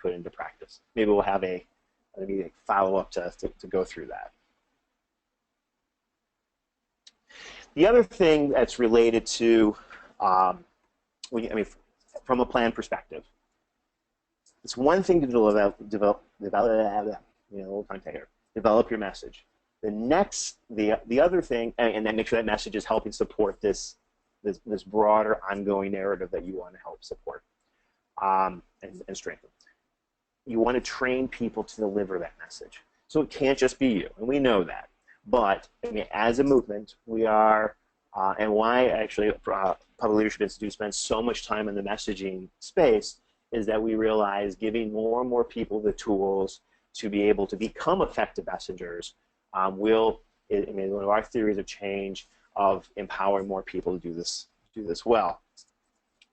into practice. Maybe we'll have a follow-up to go through that. The other thing that's related to, from a plan perspective, it's one thing to develop your message. The other thing, and then make sure that message is helping support this broader ongoing narrative that you want to help support and strengthen. You want to train people to deliver that message. So it can't just be you, and we know that. But as a movement, we are, and why actually Public Leadership Institute spends so much time in the messaging space is that we realize giving more and more people the tools to be able to become effective messengers one of our theories of change of empowering more people to do this well.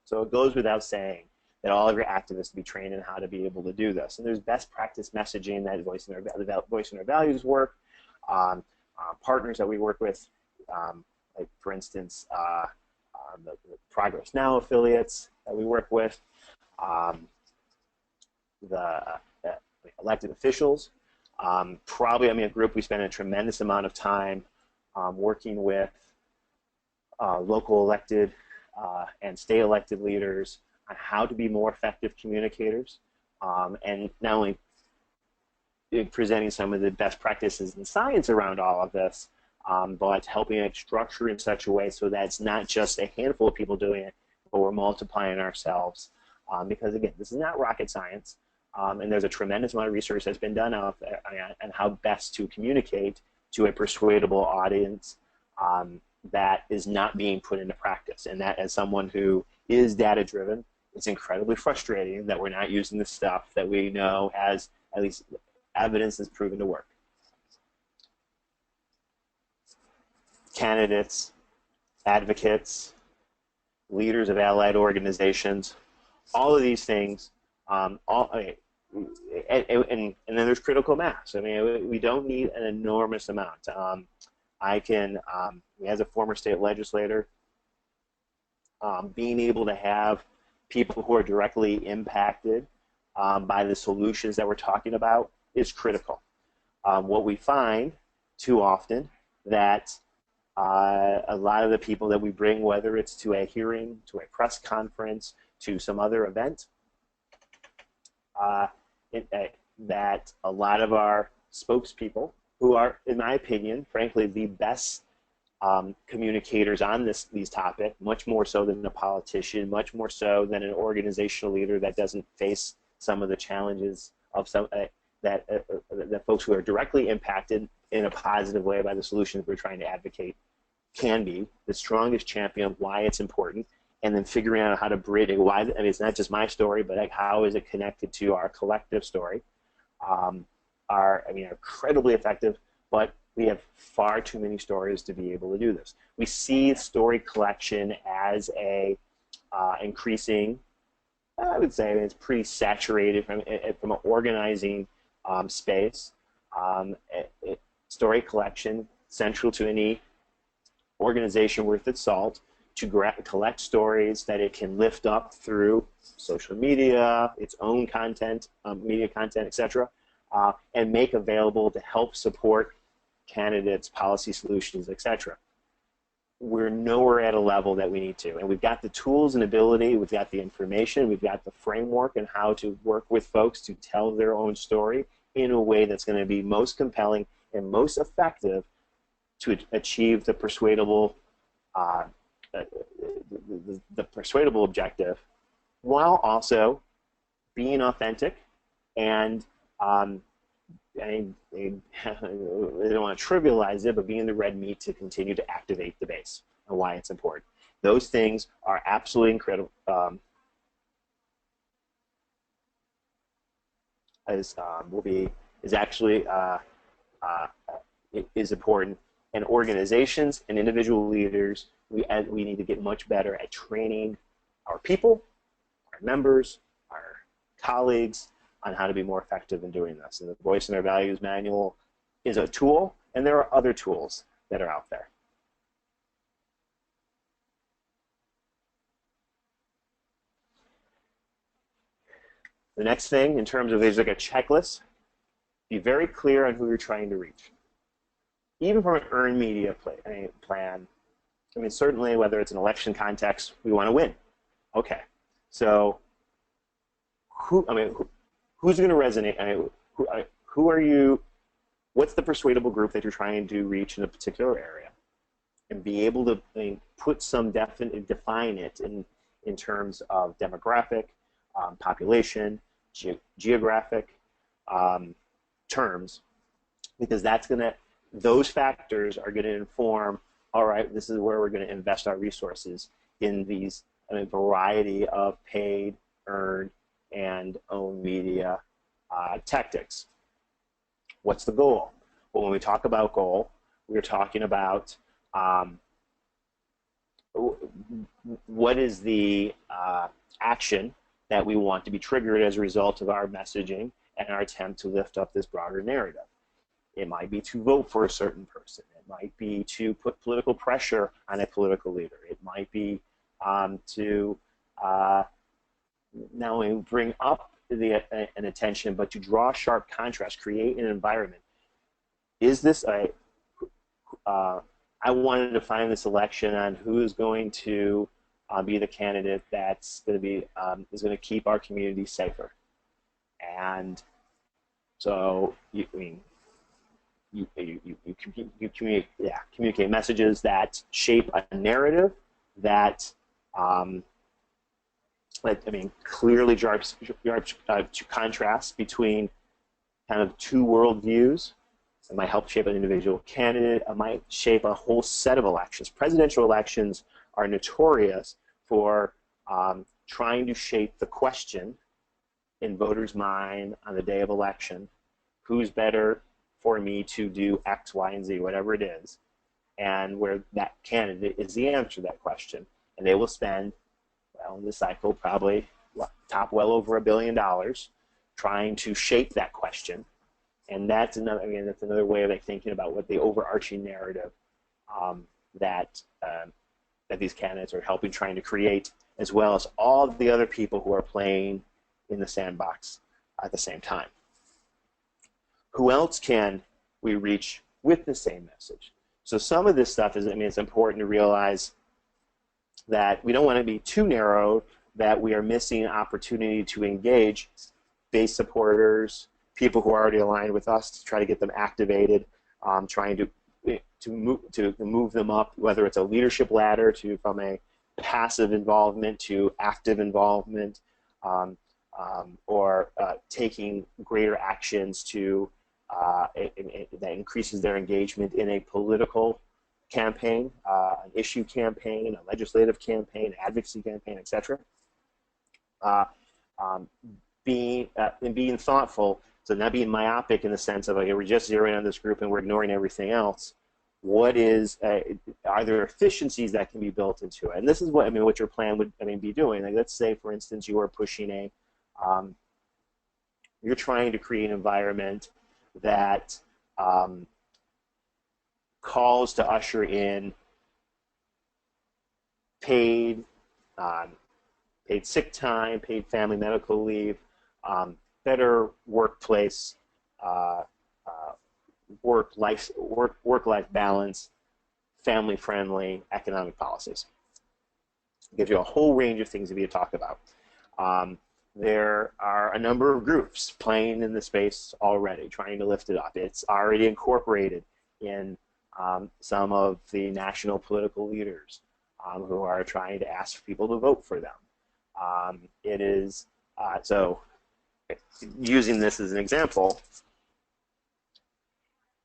So it goes without saying that all of your activists be trained in how to be able to do this. And there's best practice messaging that voicing our values work. Partners that we work with, like for instance, the Progress Now affiliates that we work with, the elected officials. Probably, a group we spend a tremendous amount of time working with local elected and state elected leaders on how to be more effective communicators, and not only presenting some of the best practices in science around all of this, but helping it structure in such a way so that it's not just a handful of people doing it, but we're multiplying ourselves. Because again, this is not rocket science, and there's a tremendous amount of research that's been done on how best to communicate to a persuadable audience that is not being put into practice. And that, as someone who is data-driven, it's incredibly frustrating that we're not using the stuff that we know has at least evidence that's proven to work. Candidates, advocates, leaders of allied organizations, all of these things, and then there's critical mass. I mean, we don't need an enormous amount. As a former state legislator, being able to have people who are directly impacted by the solutions that we're talking about is critical. What we find too often that a lot of the people that we bring, whether it's to a hearing, to a press conference, to some other event, that a lot of our spokespeople, who are, in my opinion, frankly, the best communicators on these topics, much more so than a politician, much more so than an organizational leader that doesn't face some of the challenges of that folks who are directly impacted in a positive way by the solutions we're trying to advocate can be the strongest champion of why it's important, and then figuring out how to bridge why. I mean, it's not just my story, but like how is it connected to our collective story? Are incredibly effective, but we have far too many stories to be able to do this. We see story collection as a increasing. I would say it's pretty saturated from an organizing space. Story collection, central to any organization worth its salt, to collect stories that it can lift up through social media, its own content, media content, etc., and make available to help support candidates, policy solutions, etc. We're nowhere at a level that we need to. And we've got the tools and ability, we've got the information, we've got the framework and how to work with folks to tell their own story in a way that's going to be most compelling and most effective to achieve the persuadable objective, while also being authentic and I don't want to trivialize it, but being the red meat to continue to activate the base and why it's important. Those things are absolutely incredible. Is important, and organizations and individual leaders, we need to get much better at training our people, our members, our colleagues on how to be more effective in doing this. And the Voice and Our Values Manual is a tool, and there are other tools that are out there. The next thing, in terms of, there's like a checklist, be very clear on who you're trying to reach. Even from an earned media plan, I mean, certainly whether it's an election context, we want to win. Okay, so who's going to resonate? Who are you? What's the persuadable group that you're trying to reach in a particular area, and be able to put some define it in terms of demographic, population, geographic terms, because those factors are going to inform. All right, this is where we're going to invest our resources in these variety of paid, earned, and owned media tactics. What's the goal? Well, when we talk about goal, we're talking about what is the action that we want to be triggered as a result of our messaging and our attempt to lift up this broader narrative. It might be to vote for a certain person. It might be to put political pressure on a political leader. It might be to not only bring up an attention, but to draw sharp contrast, create an environment. Is this I wanted to find this election on who is going to be the candidate that's going to be is going to keep our community safer. And so you communicate messages that shape a narrative that clearly drives contrast between kind of two worldviews, It might help shape an individual candidate. It might shape a whole set of elections. Presidential elections are notorious for trying to shape the question in voters' mind on the day of election: who's better for me to do X, Y, and Z, whatever it is, and where that candidate is the answer to that question. And they will spend, well, in this cycle, probably top well over $1 billion trying to shape that question. And that's another, again, that's another way of thinking about what the overarching narrative that these candidates are helping trying to create, as well as all the other people who are playing in the sandbox at the same time. Who else can we reach with the same message? So some of this stuff is, I mean, it's important to realize that we don't want to be too narrow, that we are missing an opportunity to engage base supporters, people who are already aligned with us, to try to get them activated, trying to move them up, whether it's a leadership ladder from a passive involvement to active involvement, or taking greater actions to that increases their engagement in a political campaign, an issue campaign, a legislative campaign, advocacy campaign, etc. Being thoughtful, so not being myopic in the sense of, like, we're just zeroing on this group and we're ignoring everything else. What is, are there efficiencies that can be built into it? And this is what, I mean, what your plan would, I mean, be doing. Like, let's say, for instance, you are pushing a, you're trying to create an environment that calls to usher in paid sick time, paid family medical leave, better workplace, work-life balance, family-friendly economic policies. It gives you a whole range of things to be to talk about. There are a number of groups playing in the space already, trying to lift it up. It's already incorporated in some of the national political leaders who are trying to ask people to vote for them. It is, so using this as an example,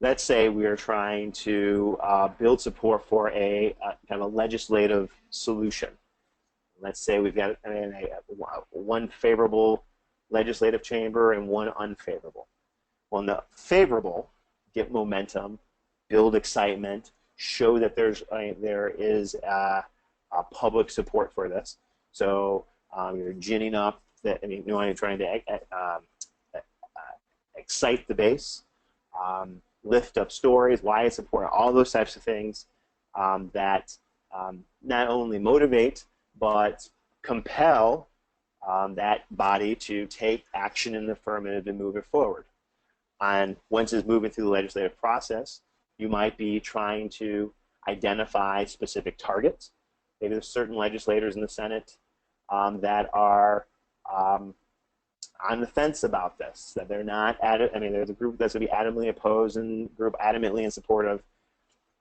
let's say we are trying to build support for a kind of a legislative solution. Let's say we've got one favorable legislative chamber and one unfavorable. Well, in the favorable, get momentum, build excitement, show that there is public support for this. So you're ginning up that, I mean, you're trying to excite the base, lift up stories, why it's important, all those types of things that not only motivate but compel that body to take action in the affirmative and move it forward. And once it's moving through the legislative process, you might be trying to identify specific targets. Maybe there's certain legislators in the Senate that are on the fence about this, that they're not, I mean, there's a group that's going to be adamantly opposed and a group adamantly in support of,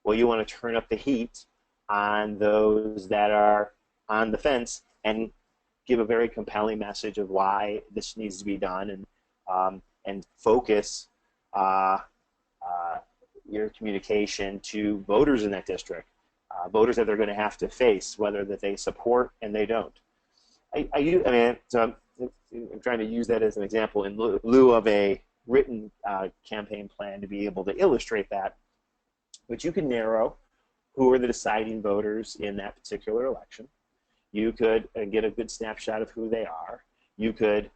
well, you want to turn up the heat on those that are on the fence and give a very compelling message of why this needs to be done, and focus your communication to voters in that district, voters that they're going to have to face, whether that they support and they don't. So I'm trying to use that as an example in lieu of a written campaign plan to be able to illustrate that. But you can narrow who are the deciding voters in that particular election. You could get a good snapshot of who they are. You could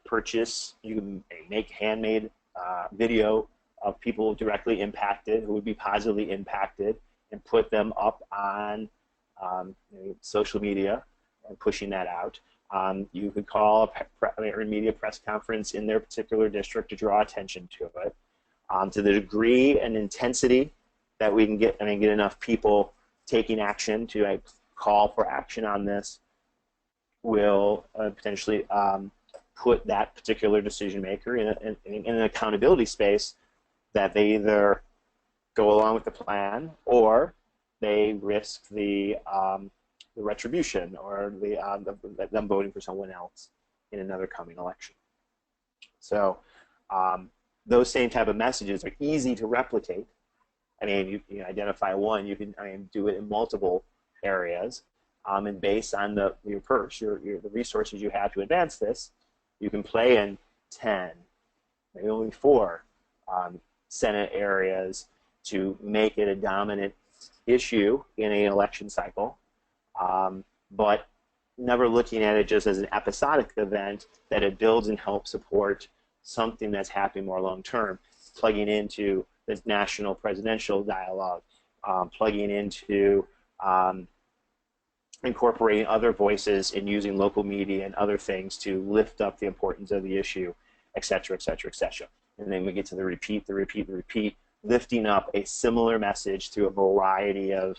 purchase, you can make handmade video of people directly impacted, who would be positively impacted, and put them up on social media and pushing that out. You could call a media press conference in their particular district to draw attention to it. To the degree and intensity that we can get, get enough people taking action to call for action on this, will potentially put that particular decision maker in an accountability space that they either go along with the plan or they risk the retribution or them voting for someone else in another coming election. So Those same type of messages are easy to replicate. I mean, you identify one, you can do it in multiple areas, and based on your purse, the resources you have to advance this, you can play in 10, maybe only 4 Senate areas to make it a dominant issue in an election cycle, but never looking at it just as an episodic event, that it builds and helps support something that's happening more long term, plugging into the national presidential dialogue, plugging into incorporating other voices and using local media and other things to lift up the importance of the issue, et cetera, et cetera, et cetera. And then we get to the repeat, lifting up a similar message through a variety of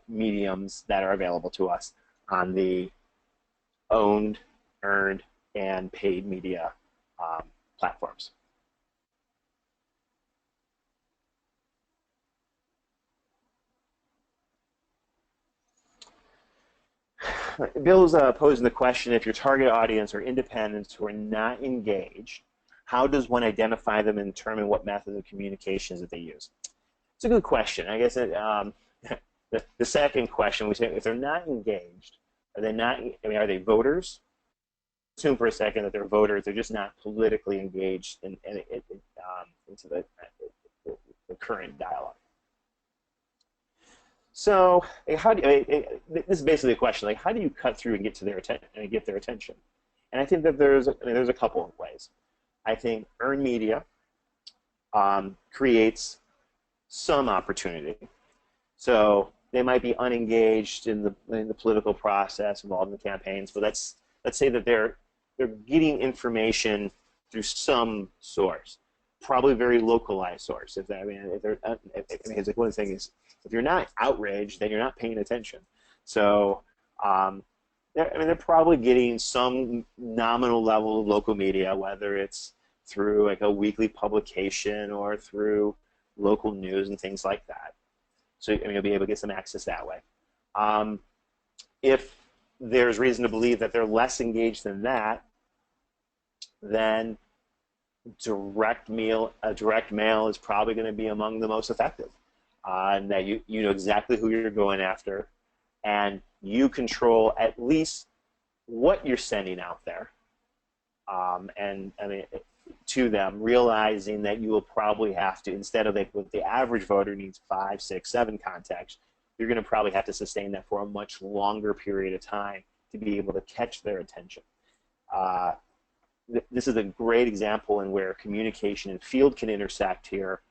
mediums that are available to us on the owned, earned, and paid media platforms. Bill's posing the question, if your target audience are independents who are not engaged, how does one identify them and determine what methods of communications that they use? It's a good question. I guess the second question, we say, if they're not engaged, are they not? I mean, are they voters? Assume for a second that they're voters. They're just not politically engaged into the current dialogue. So, this is basically a question: like, how do you cut through and get to their attention and get their attention? And I think that there's a couple of ways. I think earned media creates some opportunity. So they might be unengaged in the political process, involved in the campaigns, but let's say that they're getting information through some source, probably very localized source. It's like one thing is, if you're not outraged, then you're not paying attention. So they're probably getting some nominal level of local media, whether it's through like a weekly publication or through local news and things like that. So you'll be able to get some access that way. If there's reason to believe that they're less engaged than that, then direct mail is probably going to be among the most effective. And that you know exactly who you're going after, and you control at least what you're sending out there. And I mean, to them, realizing that you will probably have to, instead of like what the average voter needs 5, 6, 7 contacts, you're going to probably have to sustain that for a much longer period of time to be able to catch their attention. This is a great example in where communication and field can intersect here.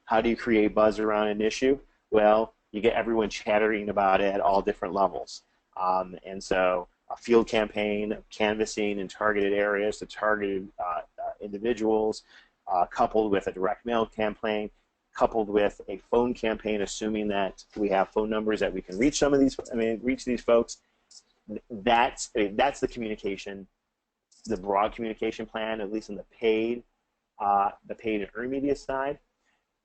How do you create buzz around an issue? Well, you get everyone chattering about it at all different levels. And so a field campaign, canvassing in targeted areas to targeted individuals, coupled with a direct mail campaign, coupled with a phone campaign, assuming that we have phone numbers that we can reach some of these, reach these folks. That's the communication, the broad communication plan, at least in the paid and earned media side.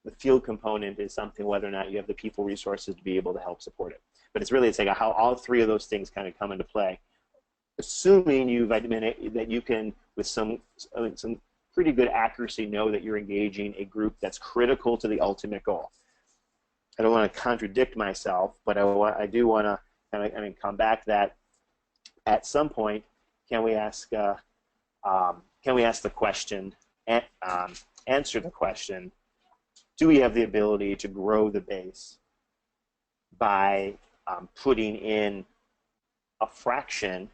The field component is something whether or not you have the people resources to be able to help support it. But it's like how all 3 of those things kind of come into play. Assuming that you can, with some pretty good accuracy, know that you're engaging a group that's critical to the ultimate goal. I don't want to contradict myself, but I do want to kind of come back that at some point, can we ask the question, answer the question, do we have the ability to grow the base by putting in a fraction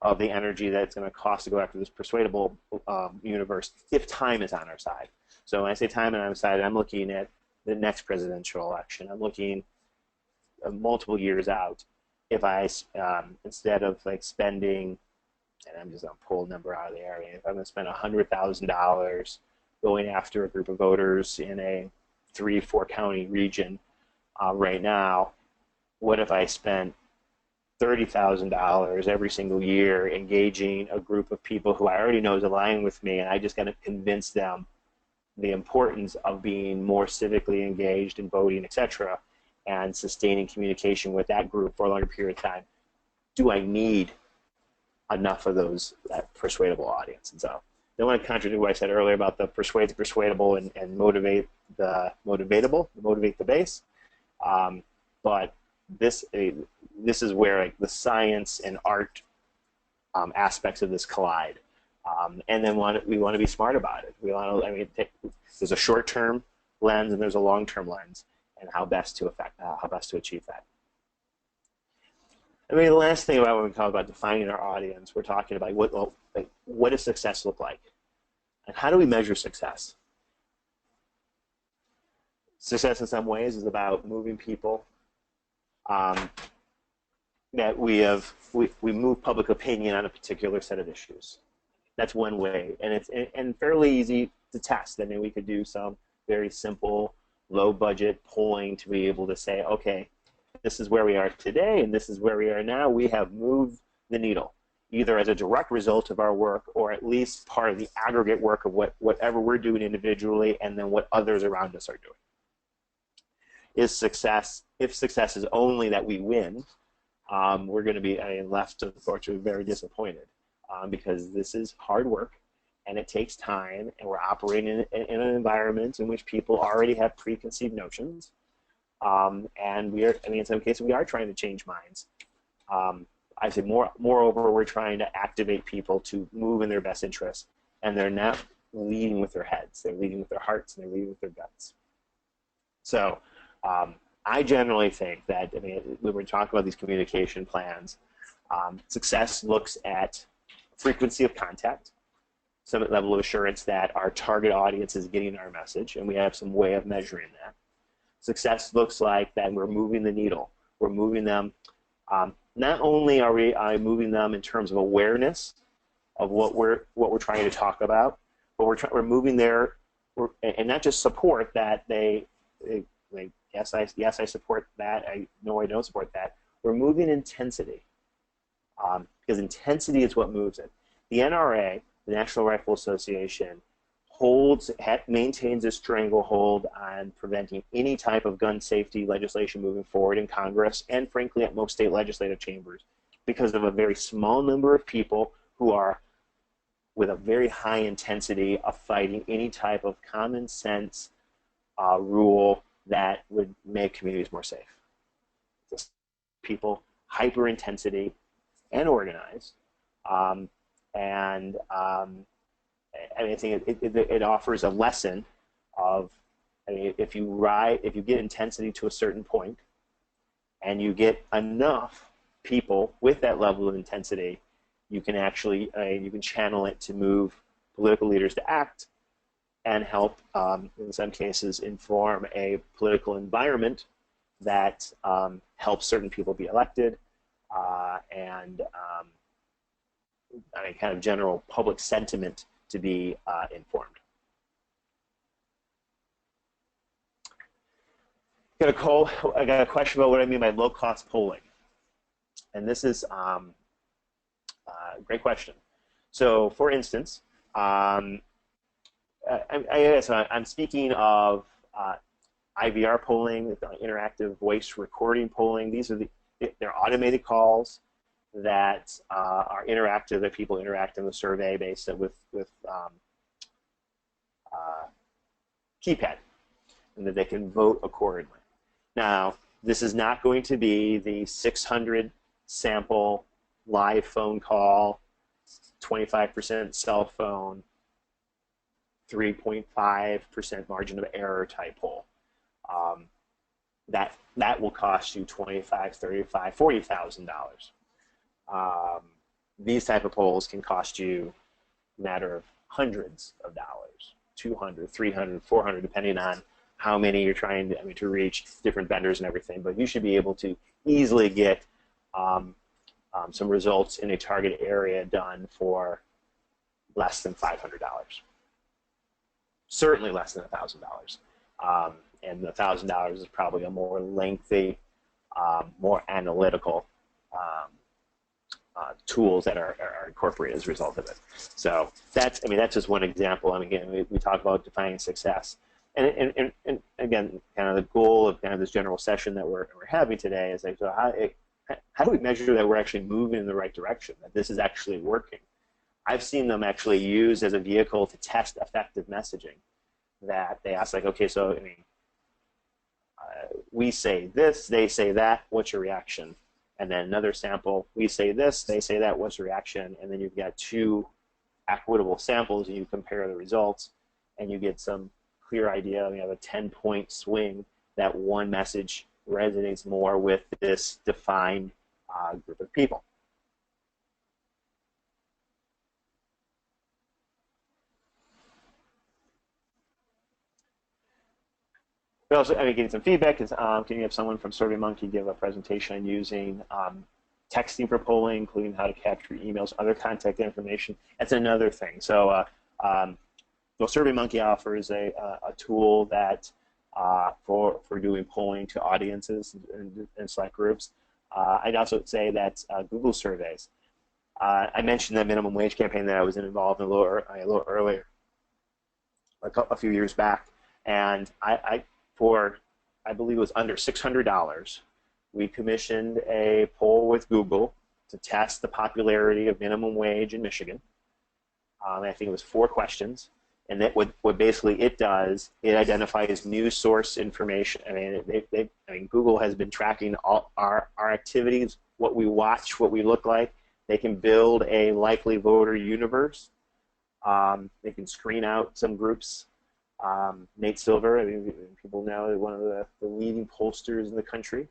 of the energy that it's going to cost to go after this persuadable universe if time is on our side? So when I say time on our side, I'm looking at the next presidential election. I'm looking multiple years out. If I, instead of like spending, and I'm just going to pull a number out of the area, if I'm going to spend $100,000 going after a group of voters in a 3-4 county region right now, what if I spent $30,000 every single year engaging a group of people who I already know is aligned with me, and I just got to convince them the importance of being more civically engaged in voting, etc., and sustaining communication with that group for a longer period of time? Do I need enough of that persuadable audience? And so don't want to contradict what I said earlier about the persuade the persuadable and motivate the motivatable, motivate the base. But this is where like the science and art aspects of this collide. And then we want to be smart about it. We want to, I mean, there's a short-term lens and there's a long-term lens, and how best to achieve that. I mean, the last thing about when we talk about defining our audience, we're talking about what does success look like, and how do we measure success? Success, in some ways, is about moving people. That we move public opinion on a particular set of issues. That's one way, and it's fairly easy to test. I mean, we could do some very simple, low-budget polling to be able to say, okay, this is where we are today, and this is where we are now. We have moved the needle, either as a direct result of our work, or at least part of the aggregate work of whatever we're doing individually, and then what others around us are doing. If success is only that we win, we're going to be left, unfortunately, very disappointed, because this is hard work, and it takes time, and we're operating in an environment in which people already have preconceived notions, and in some cases, we are trying to change minds. I say moreover, we're trying to activate people to move in their best interests, and they're not leading with their heads. They're leading with their hearts, and they're leading with their guts. So I generally think that, I mean, when we're talking about these communication plans, success looks at frequency of contact, some level of assurance that our target audience is getting our message, and we have some way of measuring that. Success looks like that we're moving the needle. We're moving them. Not only are we moving them in terms of awareness of what we're trying to talk about, but we're moving and not just support that yes I support that, no I don't support that. We're moving intensity, because intensity is what moves it. The NRA, the National Rifle Association, maintains a stranglehold on preventing any type of gun safety legislation moving forward in Congress, and frankly at most state legislative chambers, because of a very small number of people who are with a very high intensity of fighting any type of common sense rule that would make communities more safe. Just people, hyper intensity and organized, I think it offers a lesson of, I mean, if you get intensity to a certain point, and you get enough people with that level of intensity, you can actually you can channel it to move political leaders to act, and help, in some cases, inform a political environment that helps certain people be elected, and kind of general public sentiment to be informed. I got a question about what I mean by low-cost polling, and this is a great question. So, for instance, I'm speaking of IVR polling, interactive voice recording polling. They're automated calls that are interactive, that people interact in the survey based with keypad, and that they can vote accordingly. Now, this is not going to be the 600 sample live phone call, 25% cell phone, 3.5% margin of error type poll. That will cost you $25,000, $35,000, $40,000. These type of polls can cost you a matter of hundreds of dollars, 200, 300, 400, depending on how many you're trying to reach, different vendors and everything. But you should be able to easily get some results in a target area done for less than $500. Certainly less than $1,000. And the $1,000 is probably a more lengthy, more analytical tools that are incorporated as a result of it. So that's just one example. And again, we talk about defining success. And again, kind of the goal of kind of this general session that we're having today is like, so how do we measure that we're actually moving in the right direction, that this is actually working? I've seen them actually used as a vehicle to test effective messaging. That they ask, like, okay, so I mean, we say this, they say that, what's your reaction? And then another sample, we say this, they say that, what's your reaction? And then you've got two equitable samples, and you compare the results, and you get some clear idea. You have a 10-point swing that one message resonates more with this defined group of people. But also, I mean, getting some feedback is, can you have someone from SurveyMonkey give a presentation on using texting for polling, including how to capture emails, other contact information? That's another thing. So, well, SurveyMonkey offers a tool that for doing polling to audiences and select groups. I'd also say that Google surveys. I mentioned the minimum wage campaign that I was involved in a little earlier, a few years back, and I believe it was under $600, we commissioned a poll with Google to test the popularity of minimum wage in Michigan. I think it was 4 questions, and that what basically it does, it identifies news source information. I mean, Google has been tracking all our activities, what we watch, what we look like. They can build a likely voter universe. They can screen out some groups. Nate Silver, I mean, people know, one of the leading pollsters in the country,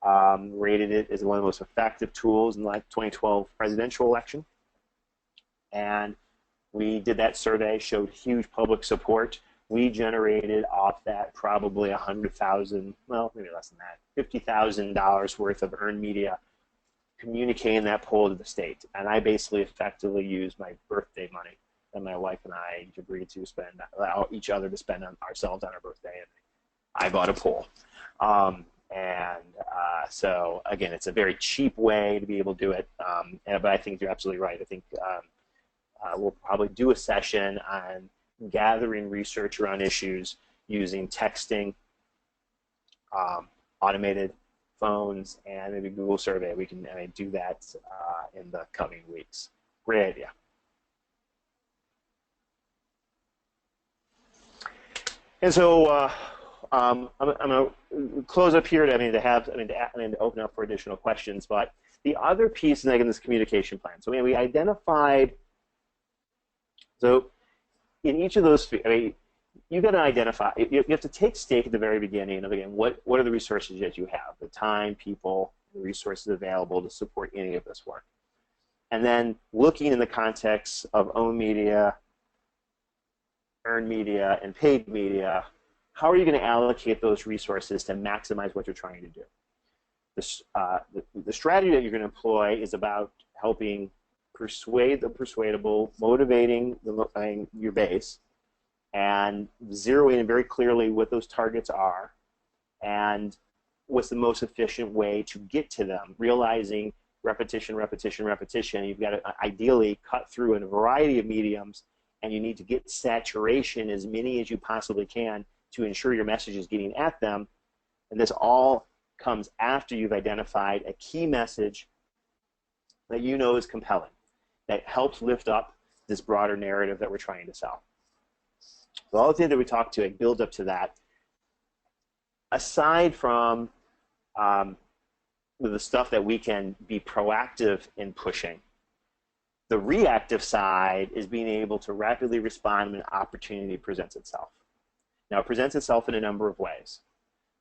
rated it as one of the most effective tools in the 2012 presidential election. And we did that survey, showed huge public support. We generated off that probably $100,000, well, maybe less than that, $50,000 worth of earned media communicating that poll to the state. And I basically effectively used my birthday money that my wife and I agreed to spend, allow each other to spend on ourselves on our birthday, and I bought a poll. So again, it's a very cheap way to be able to do it, but I think you're absolutely right. I think we'll probably do a session on gathering research around issues using texting, automated phones, and maybe Google survey. We can do that in the coming weeks. Great idea. And so I'm going to close up here to open up for additional questions. But the other piece, and again, this communication plan. So we identified. So in each of those, you've got to identify. You have to take stake at the very beginning of, again, what are the resources that you have, the time, people, the resources available to support any of this work, and then looking in the context of owned media, earned media, and paid media, how are you going to allocate those resources to maximize what you're trying to do? The strategy that you're going to employ is about helping persuade the persuadable, motivating your base, and zeroing in very clearly what those targets are and what's the most efficient way to get to them, realizing repetition, repetition, repetition. You've got to ideally cut through in a variety of mediums, and you need to get saturation, as many as you possibly can, to ensure your message is getting at them. And this all comes after you've identified a key message that you know is compelling, that helps lift up this broader narrative that we're trying to sell. So all the things that we talked to build up to that. Aside from the stuff that we can be proactive in pushing, the reactive side is being able to rapidly respond when an opportunity presents itself. Now, it presents itself in a number of ways.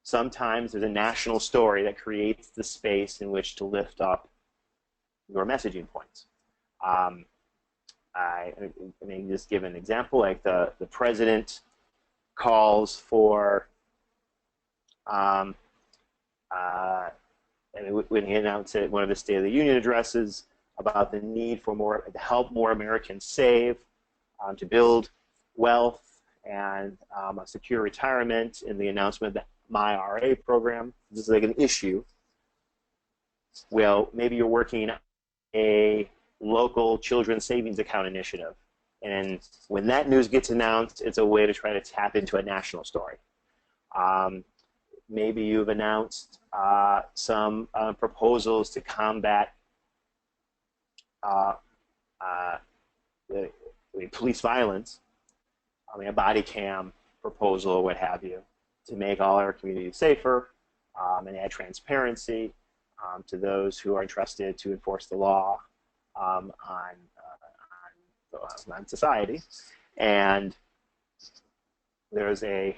Sometimes there's a national story that creates the space in which to lift up your messaging points. I mean, just give an example, like the president calls for, when he announced it, one of his State of the Union addresses, about the need for to help more Americans save, to build wealth and a secure retirement, in the announcement of the My RA program. This is like an issue. Well, maybe you're working a local children's savings account initiative, and when that news gets announced, it's a way to try to tap into a national story. Maybe you've announced some proposals to combat police violence, a body cam proposal or what have you, to make all our communities safer and add transparency to those who are entrusted to enforce the law on society. And there's a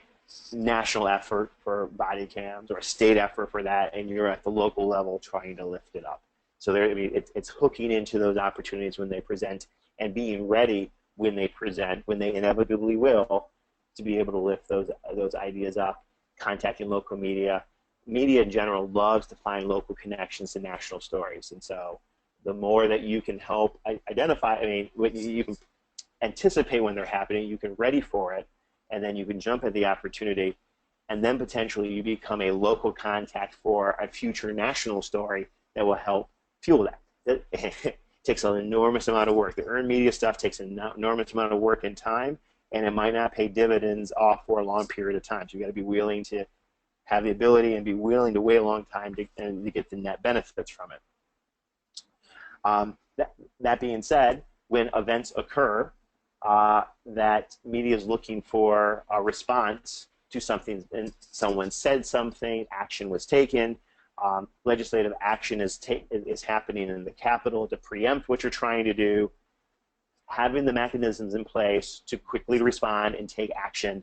national effort for body cams or a state effort for that, and you're at the local level trying to lift it up. So there, it's hooking into those opportunities when they present and being ready when they present, when they inevitably will, to be able to lift those ideas up, contacting local media. Media in general loves to find local connections to national stories, and so the more that you can help identify, you can anticipate when they're happening, you can ready for it, and then you can jump at the opportunity, and then potentially you become a local contact for a future national story that will help fuel that. It takes an enormous amount of work. The earned media stuff takes an enormous amount of work and time, and it might not pay dividends off for a long period of time. So you've got to be willing to have the ability and be willing to wait a long time to get the net benefits from it. That being said, when events occur that media is looking for a response to something, and someone said something, action was taken, legislative action is happening in the Capitol to preempt what you're trying to do, having the mechanisms in place to quickly respond and take action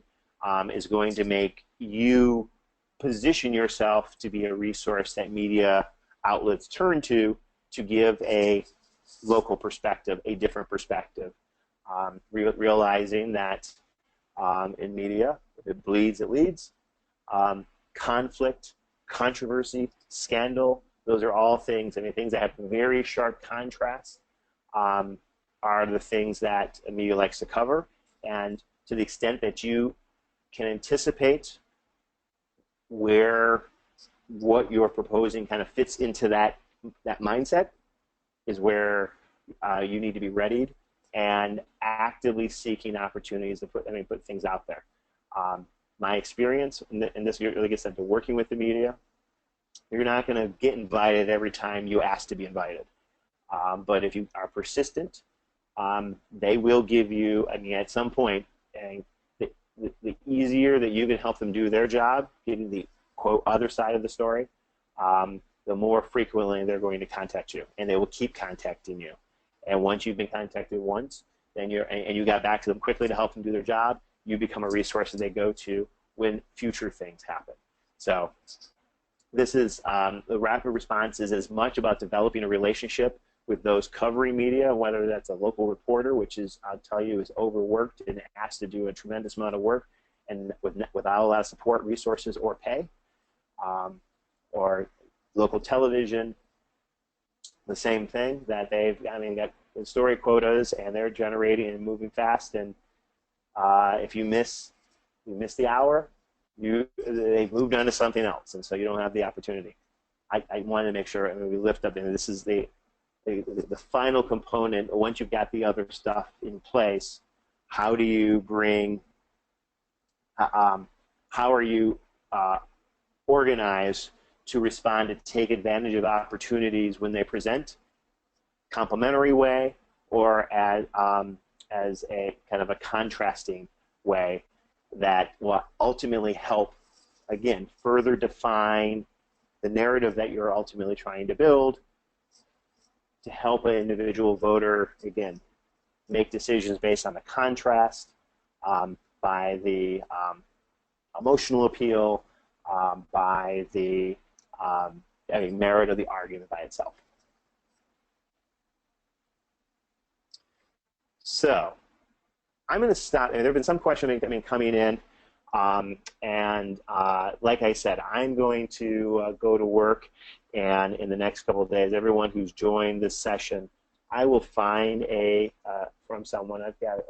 is going to make you position yourself to be a resource that media outlets turn to give a local perspective, a different perspective. Realizing that in media, if it bleeds, it leads. Conflict, controversy, scandal, those are all things, things that have very sharp contrast are the things that media likes to cover. And to the extent that you can anticipate where what you're proposing kind of fits into that mindset is where you need to be readied and actively seeking opportunities to put things out there. My experience, and this, like I said, to working with the media, you're not going to get invited every time you ask to be invited. But if you are persistent, they will give you, at some point, the easier that you can help them do their job, getting the, quote, other side of the story, the more frequently they're going to contact you, and they will keep contacting you. And once you've been contacted once, then you got back to them quickly to help them do their job, you become a resource that they go to when future things happen. So this is, the rapid response is as much about developing a relationship with those covering media, whether that's a local reporter, which is, I'll tell you, is overworked and asked to do a tremendous amount of work and without a lot of support, resources, or pay, or local television, the same thing, that they've got story quotas and they're generating and moving fast, and if you miss the hour, they've moved on to something else, and so you don't have the opportunity. I want to make sure we lift up, and this is the final component. Once you've got the other stuff in place, how do you bring, how are you organized to respond to take advantage of opportunities when they present, complementary way, or as a kind of a contrasting way that will ultimately help, again, further define the narrative that you're ultimately trying to build, to help an individual voter, again, make decisions based on the contrast, by the emotional appeal, by the merit of the argument by itself. So I'm going to stop. There have been some questions coming in, and like I said, I'm going to go to work, and in the next couple of days, everyone who's joined this session, I will find from someone. I've got.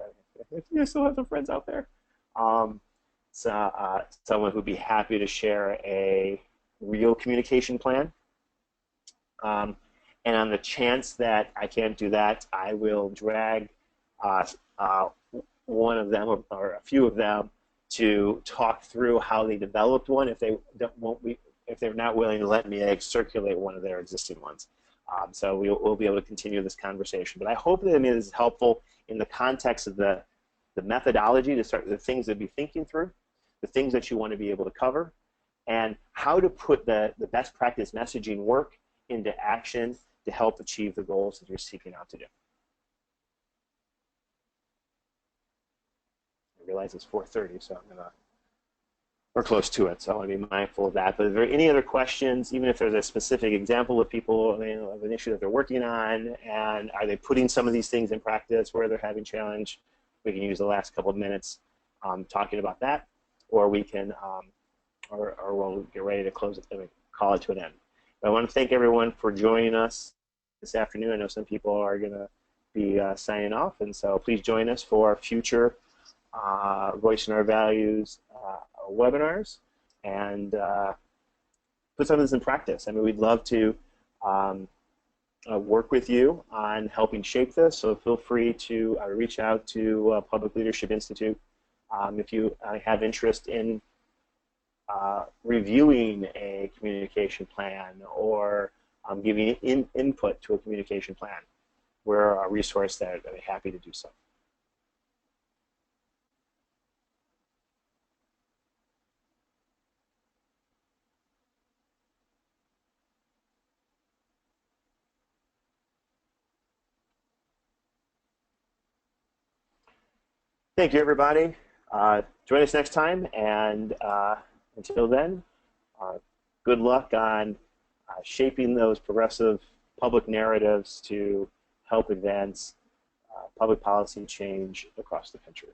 I still have some friends out there. Someone who'd be happy to share a real communication plan. And on the chance that I can't do that, I will drag one of them or a few of them to talk through how they developed one if they're not willing to let me circulate one of their existing ones. So we'll be able to continue this conversation. But I hope that it is helpful in the context of the methodology to start the things to be thinking through, the things that you want to be able to cover, and how to put the best practice messaging work into action to help achieve the goals that you're seeking out to do. I realize it's 4:30, so I'm going to, we're close to it, so I want to be mindful of that. But if there are any other questions, even if there's a specific example of people, of an issue that they're working on, and are they putting some of these things in practice where they're having challenge, we can use the last couple of minutes talking about that, or we can, or we'll get ready to close it and call it to an end. But I want to thank everyone for joining us this afternoon. I know some people are going to be signing off, and so please join us for future Voicing Our Values webinars, and put some of this in practice. I mean, we'd love to work with you on helping shape this, so feel free to reach out to Public Leadership Institute if you have interest in reviewing a communication plan or giving input to a communication plan. We're a resource that are happy to do so. Thank you, everybody. Join us next time, and until then, good luck on shaping those progressive public narratives to help advance public policy change across the country.